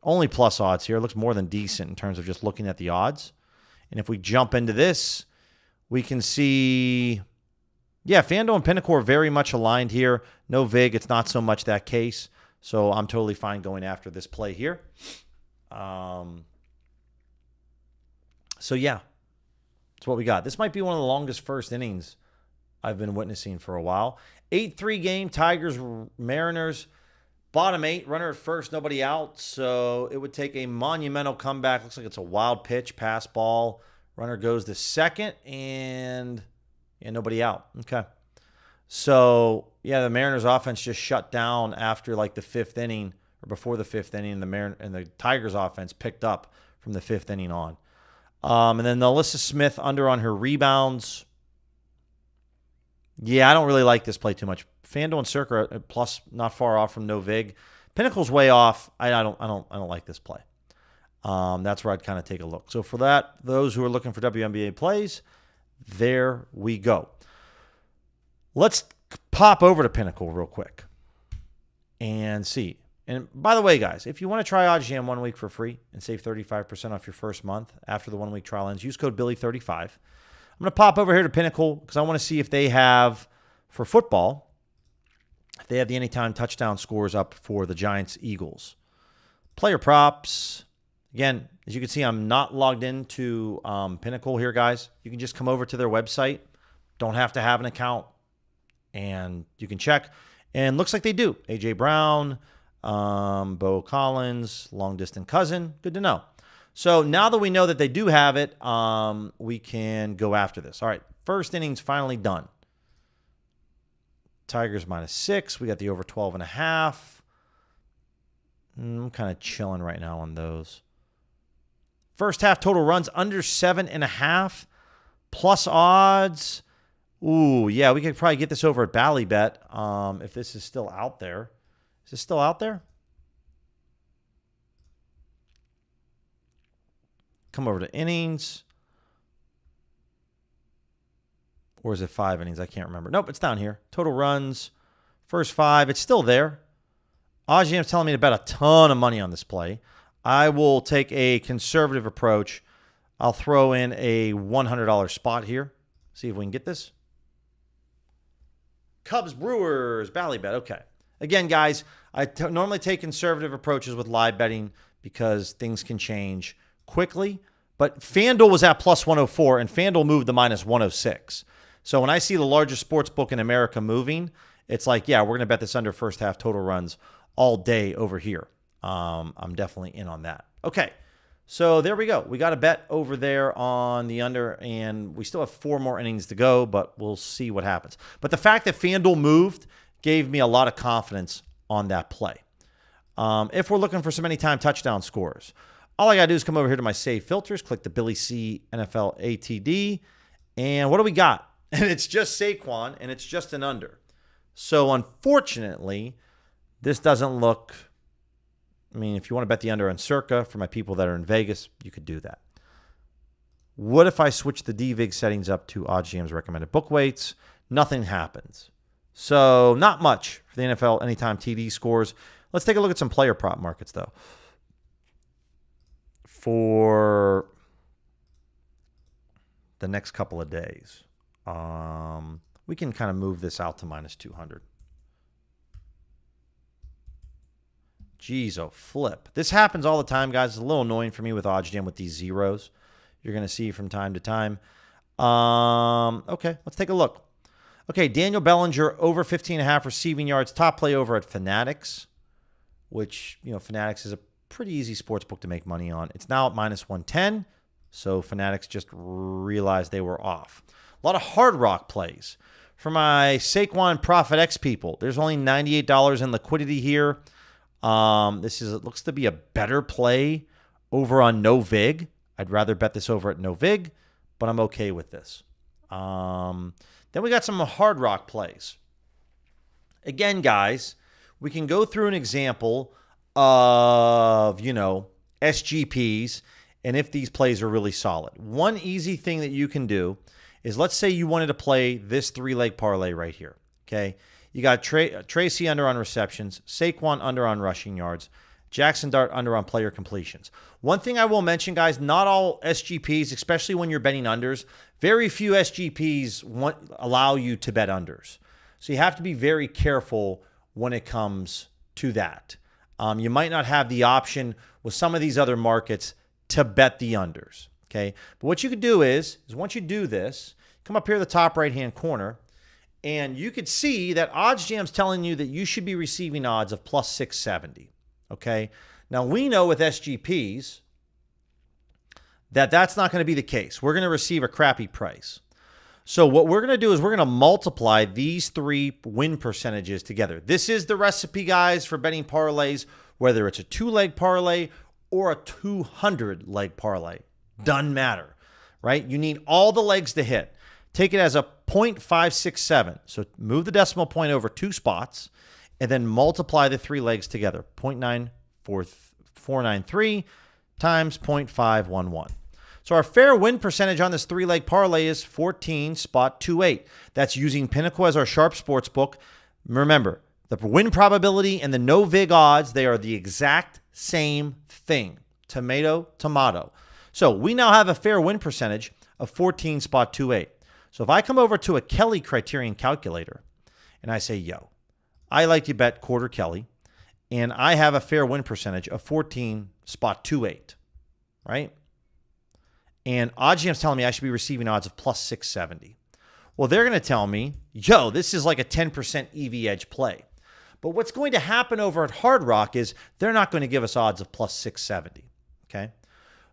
Only plus odds here. It looks more than decent in terms of just looking at the odds. And if we jump into this, we can see, yeah, FanDuel and Pinnacle are very much aligned here. NoVig, it's not so much that case. So I'm totally fine going after this play here. So yeah, that's what we got. This might be one of the longest first innings I've been witnessing for a while. 8-3 game, Tigers, Mariners. Bottom 8, runner at first, nobody out. So it would take a monumental comeback. Looks like it's a wild pitch, pass ball. Runner goes to second, and nobody out. Okay. So, yeah, the Mariners offense just shut down after the 5th inning, or before the 5th inning, and the Tigers offense picked up from the 5th inning on. And then Alyssa Smith under on her rebounds. Yeah, I don't really like this play too much. FanDuel and Circa are plus not far off from NoVig. Pinnacle's way off. I don't like this play. That's where I'd kind of take a look. So for that, those who are looking for WNBA plays, there we go. Let's pop over to Pinnacle real quick and see. And by the way, guys, if you want to try OddsJam 1 week for free and save 35% off your first month after the 1 week trial ends, use code Billy35. I'm going to pop over here to Pinnacle because I want to see if they have, for football, if they have the anytime touchdown scores up for the Giants-Eagles. Player props. Again, as you can see, I'm not logged into Pinnacle here, guys. You can just come over to their website. Don't have to have an account. And you can check. And looks like they do. A.J. Brown, Bo Collins, long-distance cousin. Good to know. So now that we know that they do have it, we can go after this. All right, first inning's finally done. Tigers -6. We got the over 12.5. I'm kind of chilling right now on those. First half total runs under 7.5. Plus odds. Ooh, yeah, we could probably get this over at Ballybet if this is still out there. Is this still out there? Come over to innings. Or is it 5 innings? I can't remember. Nope, it's down here. Total runs, first 5. It's still there. OddsJam's telling me to bet a ton of money on this play. I will take a conservative approach. I'll throw in a $100 spot here. See if we can get this. Cubs, Brewers, Ballybet. Okay. Again, guys, I normally take conservative approaches with live betting because things can change quickly. But FanDuel was at plus 104, and FanDuel moved to minus 106. So when I see the largest sports book in America moving, it's like, yeah, we're going to bet this under first half total runs all day over here. I'm definitely in on that. Okay, so there we go. We got a bet over there on the under, and we still have 4 more innings to go, but we'll see what happens. But the fact that FanDuel moved gave me a lot of confidence on that play. If we're looking for some anytime touchdown scores, all I got to do is come over here to my save filters, click the Billy C NFL ATD, and what do we got? And it's just Saquon, and it's just an under. So unfortunately, this doesn't look... I mean, if you want to bet the under on Circa, for my people that are in Vegas, you could do that. What if I switch the DVIG settings up to OddsJam's recommended book weights? Nothing happens. So not much for the NFL anytime TD scores. Let's take a look at some player prop markets, though. For the next couple of days, we can kind of move this out to minus 200. Jeez, oh, flip. This happens all the time, guys. It's a little annoying for me with OddsJam with these zeros. You're going to see from time to time. Okay, let's take a look. Okay, Daniel Bellinger, over 15.5 receiving yards. Top play over at Fanatics, which, you know, Fanatics is a pretty easy sports book to make money on. It's now at minus 110, so Fanatics just realized they were off. A lot of Hard Rock plays. For my Saquon Profit X people, there's only $98 in liquidity here. This looks to be a better play over on No Vig. I'd rather bet this over at No Vig, but I'm okay with this. Then we got some Hard Rock plays. Again, guys, we can go through an example of, you know, SGPs and if these plays are really solid. One easy thing that you can do is, let's say you wanted to play this 3-leg parlay right here, okay? You got Tracy under on receptions, Saquon under on rushing yards, Jackson Dart under on player completions. One thing I will mention, guys, not all SGPs, especially when you're betting unders, very few SGPs allow you to bet unders. So you have to be very careful when it comes to that. You might not have the option with some of these other markets to bet the unders, okay? But what you could do is once you do this, come up here to the top right-hand corner, and you could see that OddsJam's telling you that you should be receiving odds of plus 670, okay? Now, we know with SGPs that that's not going to be the case. We're going to receive a crappy price. So what we're going to do is we're going to multiply these 3 win percentages together. This is the recipe, guys, for betting parlays, whether it's a 2-leg parlay or a 200-leg parlay. Doesn't matter, right? You need all the legs to hit. Take it as a 0.567. So move the decimal point over 2 spots and then multiply the 3 legs together. 0.9493 times 0.511. So our fair win percentage on this 3-leg parlay is 14.28. That's using Pinnacle as our sharp sports book. Remember, The win probability and the no vig odds, they are the exact same thing. Tomato, tomato. So we now have a fair win percentage of 14.28. So if I come over to a Kelly criterion calculator and I say, yo, I like to bet quarter Kelly, and I have a fair win percentage of 14.28, right? And OddsJam's telling me I should be receiving odds of plus 670. Well, they're going to tell me, yo, this is like a 10% EV edge play. But what's going to happen over at Hard Rock is they're not going to give us odds of plus 670, okay?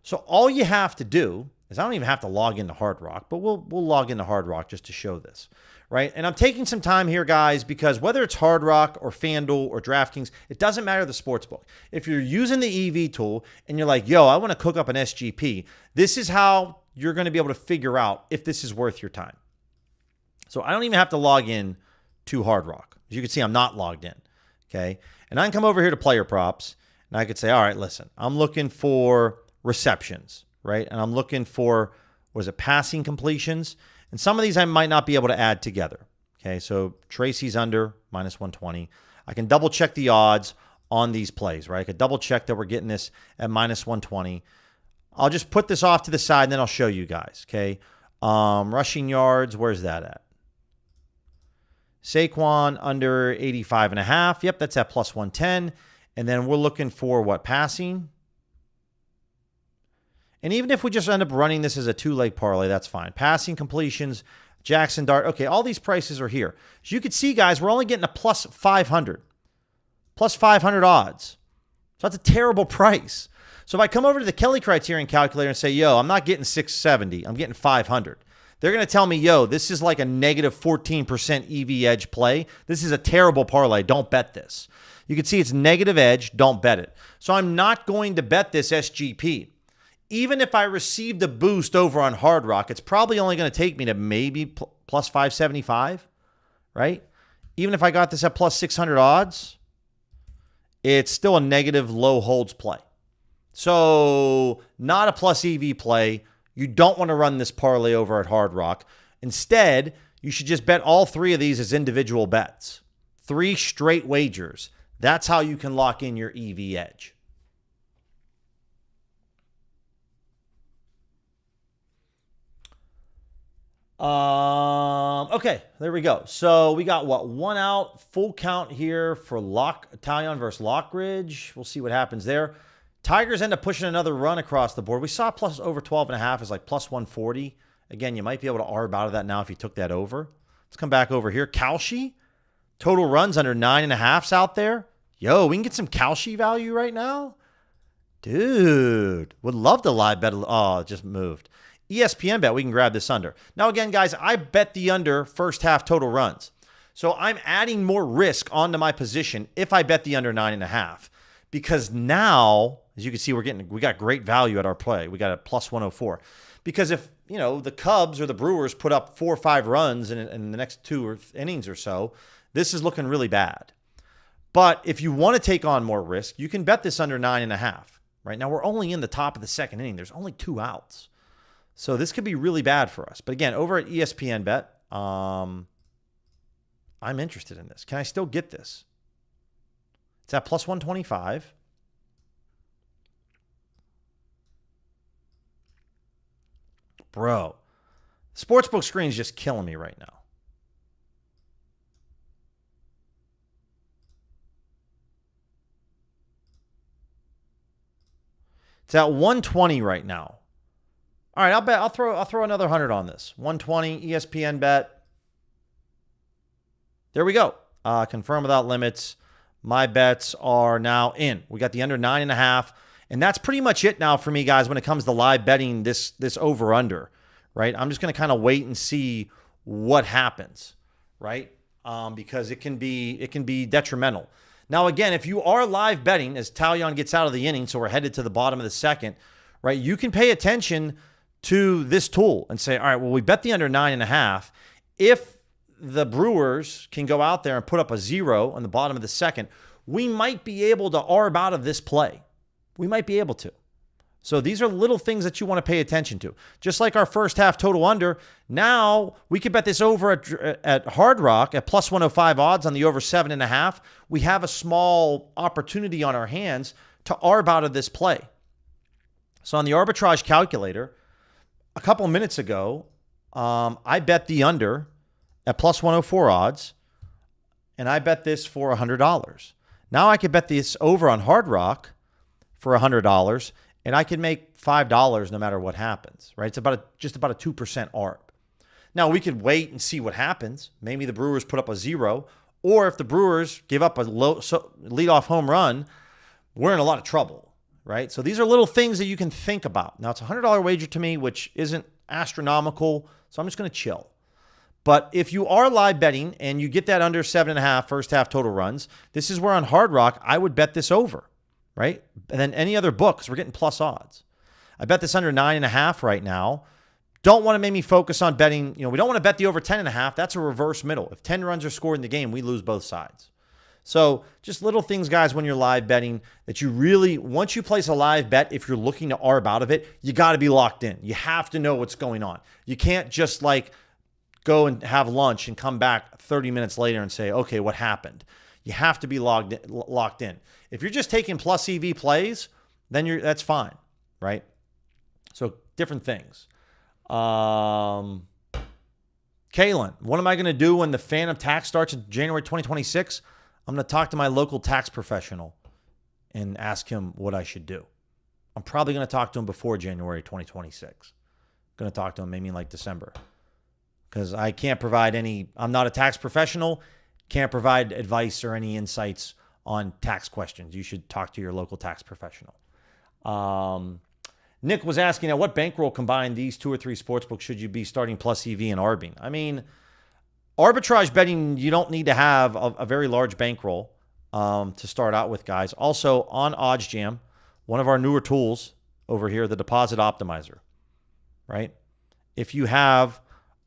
So all you have to do is, I don't even have to log into Hard Rock, but we'll log into Hard Rock just to show this, right? And I'm taking some time here, guys, because whether it's Hard Rock or FanDuel or DraftKings, it doesn't matter the sportsbook. If you're using the EV tool and you're like, yo, I want to cook up an SGP, this is how you're going to be able to figure out if this is worth your time. So I don't even have to log in to Hard Rock. As you can see, I'm not logged in, okay? And I can come over here to player props, and I could say, all right, listen, I'm looking for receptions, right? And I'm looking for, passing completions? And some of these I might not be able to add together, okay? So Tracy's under, minus 120. I can double check the odds on these plays, right? I could double check that we're getting this at minus 120. I'll just put this off to the side, and then I'll show you guys, okay? Rushing yards, where's that at? Saquon under 85.5. Yep, that's at plus 110. And then we're looking for what? Passing. And even if we just end up running this as a two-leg parlay, that's fine. Passing, completions, Jackson Dart. Okay, all these prices are here. As you can see, guys, we're only getting a plus 500. Plus 500 odds. So that's a terrible price. So if I come over to the Kelly criterion calculator and say, yo, I'm not getting 670. I'm getting 500. They're going to tell me, yo, this is like a negative 14% EV edge play. This is a terrible parlay. Don't bet this. You can see it's negative edge. Don't bet it. So I'm not going to bet this SGP. Even if I received a boost over on Hard Rock, it's probably only going to take me to maybe plus 575, right? Even if I got this at plus 600 odds, it's still a negative low holds play. So not a plus EV play. You don't want to run this parlay over at Hard Rock. Instead, you should just bet all three of these as individual bets. 3 straight wagers. That's how you can lock in your EV edge. Okay, there we go. So we got what? 1 out, full count here for Talion versus Lockridge. We'll see what happens there. Tigers end up pushing another run across the board. We saw plus over 12.5 is like plus 140. Again, you might be able to arb out of that now if you took that over. Let's come back over here. Kalshi, total runs under 9.5s out there. Yo, we can get some Kalshi value right now. Dude, would love to live bet. Oh, it just moved. ESPN bet, we can grab this under. Now, again, guys, I bet the under first half total runs. So I'm adding more risk onto my position if I bet the under 9.5. Because now, as you can see, we got great value at our play. We got a plus 104. Because if, the Cubs or the Brewers put up 4 or 5 runs in the next 2 innings or so, this is looking really bad. But if you want to take on more risk, you can bet this under 9.5. Right now, we're only in the top of the second inning. There's only 2 outs. So this could be really bad for us. But again, over at ESPN bet, I'm interested in this. Can I still get this? It's at plus 125. Bro, sportsbook screen is just killing me right now. It's at 120 right now. All right, I'll throw another 100 on this. 120 ESPN bet. There we go. Confirm without limits. My bets are now in. We got the under 9.5. And that's pretty much it now for me, guys, when it comes to live betting this over-under, right? I'm just going to kind of wait and see what happens, right? Because it can be detrimental. Now, again, if you are live betting as Talion gets out of the inning, so we're headed to the bottom of the second, right? You can pay attention to this tool and say, all right, well, we bet the under 9.5. If the Brewers can go out there and put up a 0 on the bottom of the second, we might be able to arb out of this play. We might be able to. So these are little things that you want to pay attention to. Just like our first half total under, now we could bet this over at Hard Rock at plus 105 odds on the over 7.5. We have a small opportunity on our hands to arb out of this play. So on the arbitrage calculator, a couple minutes ago, I bet the under at plus 104 odds, and I bet this for $100. Now I could bet this over on Hard Rock for $100, and I can make $5 no matter what happens, right? It's just about a 2% arb. Now we could wait and see what happens. Maybe the Brewers put up a 0, or if the Brewers give up a leadoff home run, we're in a lot of trouble, right? So these are little things that you can think about. Now it's a $100 wager to me, which isn't astronomical, so I'm just going to chill. But if you are live betting and you get that under 7.5 first half total runs, this is where on Hard Rock I would bet this over, right? And then any other book, because we're getting plus odds. I bet this under 9.5 right now. Don't want to make me focus on betting. We don't want to bet the over 10.5. That's a reverse middle. If 10 runs are scored in the game, we lose both sides. So just little things, guys, when you're live betting that you really, once you place a live bet, if you're looking to arb out of it, you got to be locked in. You have to know what's going on. You can't just go and have lunch and come back 30 minutes later and say, okay, what happened? You have to be locked in. If you're just taking plus EV plays, then that's fine, right? So different things. Kalen, what am I going to do when the Phantom tax starts in January 2026? I'm going to talk to my local tax professional and ask him what I should do. I'm probably going to talk to him before January 2026. I'm going to talk to him maybe in December. Because I can't provide I'm not a tax professional, can't provide advice or any insights on tax questions. You should talk to your local tax professional. Nick was asking, at what bankroll combined these 2 or 3 sportsbooks should you be starting plus EV and arbing? I mean, arbitrage betting, you don't need to have a very large bankroll to start out with, guys. Also, on OddsJam, one of our newer tools over here, the deposit optimizer, right? If you have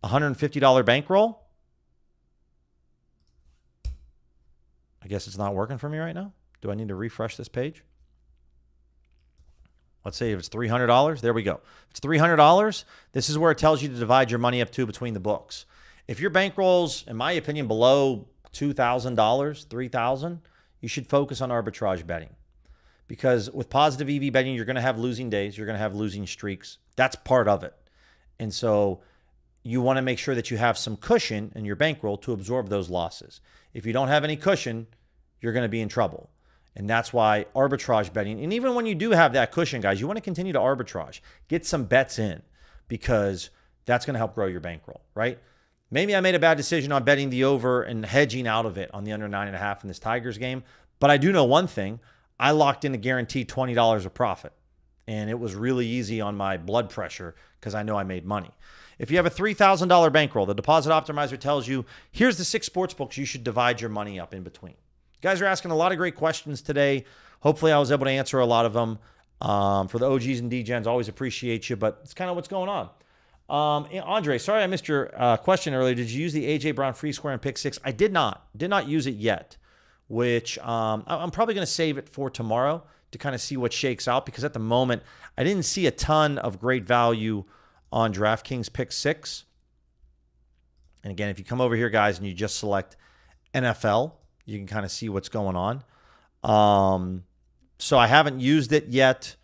$150 bankroll, I guess it's not working for me right now. Do I need to refresh this page? Let's say if it's $300. There we go. If it's $300, this is where it tells you to divide your money up to between the books. If your bankroll's, in my opinion, below $2,000, $3,000, you should focus on arbitrage betting. Because with positive EV betting, you're going to have losing days. You're going to have losing streaks. That's part of it. And so you want to make sure that you have some cushion in your bankroll to absorb those losses. If you don't have any cushion, you're going to be in trouble. And that's why arbitrage betting, and even when you do have that cushion, guys, you want to continue to arbitrage. Get some bets in because that's going to help grow your bankroll, right? Maybe I made a bad decision on betting the over and hedging out of it on the under 9.5 in this Tigers game. But I do know one thing. I locked in a guaranteed $20 of profit. And it was really easy on my blood pressure because I know I made money. If you have a $3,000 bankroll, the deposit optimizer tells you, here's the 6 sportsbooks you should divide your money up in between. You guys are asking a lot of great questions today. Hopefully I was able to answer a lot of them. For the OGs and DGens, always appreciate you, but it's kind of what's going on. Andre, sorry I missed your question earlier. Did you use the A.J. Brown free square and pick 6? I did not. Did not use it yet, which I'm probably going to save it for tomorrow to kind of see what shakes out, because at the moment, I didn't see a ton of great value on DraftKings pick 6. And again, if you come over here, guys, and you just select NFL, you can kind of see what's going on. So I haven't used it yet,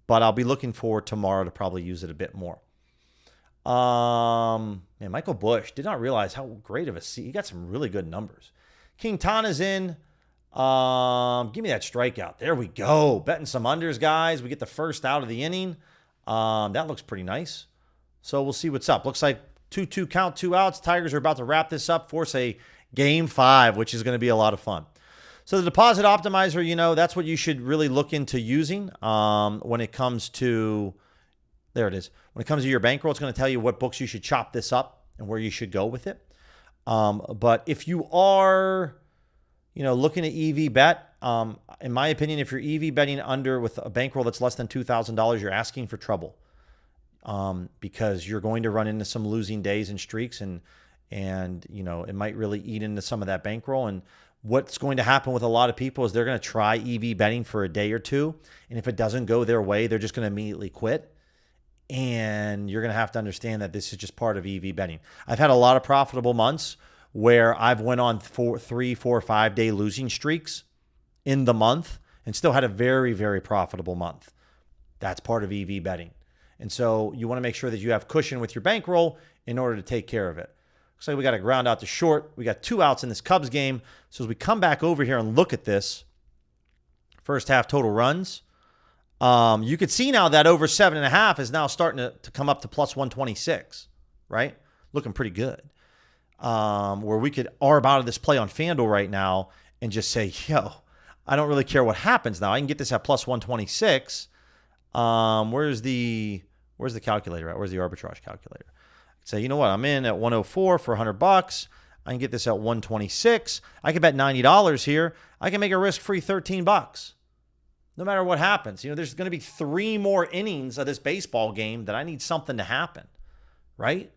but I'll be looking forward tomorrow to probably use it a bit more. Man, Michael Bush, did not realize how great of a seat. He got some really good numbers. King Tana's in. Give me that strikeout. There we go. Betting some unders, guys. We get the first out of the inning. That looks pretty nice. So we'll see what's up. Looks like 2-2 count, 2 outs. Tigers are about to wrap this up, force a game 5, which is going to be a lot of fun. So the deposit optimizer, that's what you should really look into using when it comes to, there it is. When it comes to your bankroll, it's going to tell you what books you should chop this up and where you should go with it. But if you are, looking at EV bet, in my opinion, if you're EV betting under with a bankroll that's less than $2,000, you're asking for trouble because you're going to run into some losing days and streaks, and it might really eat into some of that bankroll. And what's going to happen with a lot of people is they're going to try EV betting for a day or two. And if it doesn't go their way, they're just going to immediately quit. And you're going to have to understand that this is just part of EV betting. I've had a lot of profitable months where I've went on 3, 4, 5 day losing streaks in the month and still had a very, very profitable month. That's part of EV betting. And so you want to make sure that you have cushion with your bankroll in order to take care of it. Looks like we got to ground out to short. We got 2 outs in this Cubs game. So as we come back over here and look at this first half total runs, you could see now that over 7.5 is now starting to come up to plus 126, right? Looking pretty good. Where we could arb out of this play on FanDuel right now and just say, yo, I don't really care what happens now. I can get this at plus 126. Where's the calculator at? Where's the arbitrage calculator? Say, you know what? I'm in at 104 for $100. I can get this at 126. I can bet $90 here. I can make a risk-free $13. No matter what happens. You know, there's going to be 3 more innings of this baseball game that I need something to happen, right?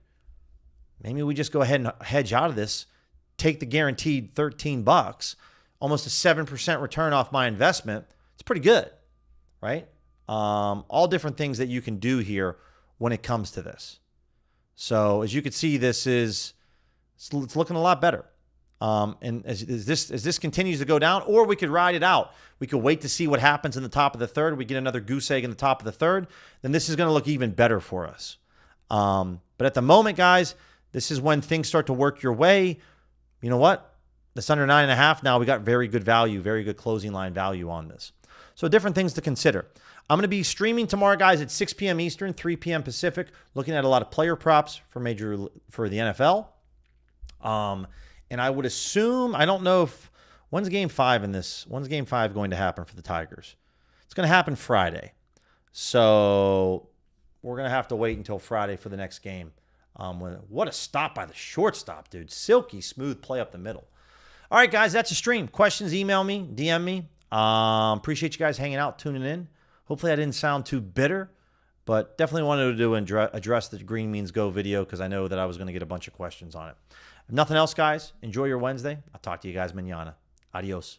Maybe we just go ahead and hedge out of this, take the guaranteed $13, almost a 7% return off my investment. It's pretty good, right? All different things that you can do here when it comes to this. So as you can see, it's looking a lot better. And as this continues to go down, or we could ride it out. We could wait to see what happens in the top of the third. We get another goose egg in the top of the third. Then this is going to look even better for us. But at the moment, guys, this is when things start to work your way. You know what? It's under 9.5 now. We got very good value, very good closing line value on this. So different things to consider. I'm going to be streaming tomorrow, guys, at 6 p.m. Eastern, 3 p.m. Pacific, looking at a lot of player props for the NFL. And I would assume, I don't know if, when's Game 5 in this? When's Game 5 going to happen for the Tigers? It's going to happen Friday. So we're going to have to wait until Friday for the next game. What a stop by the shortstop, dude. Silky smooth play up the middle. All right, guys, that's a stream. Questions, email me, DM me. Appreciate you guys hanging out, tuning in. Hopefully I didn't sound too bitter, but definitely wanted to address the Green Means Go video because I know that I was going to get a bunch of questions on it. If nothing else, guys, enjoy your Wednesday. I'll talk to you guys mañana. Adios.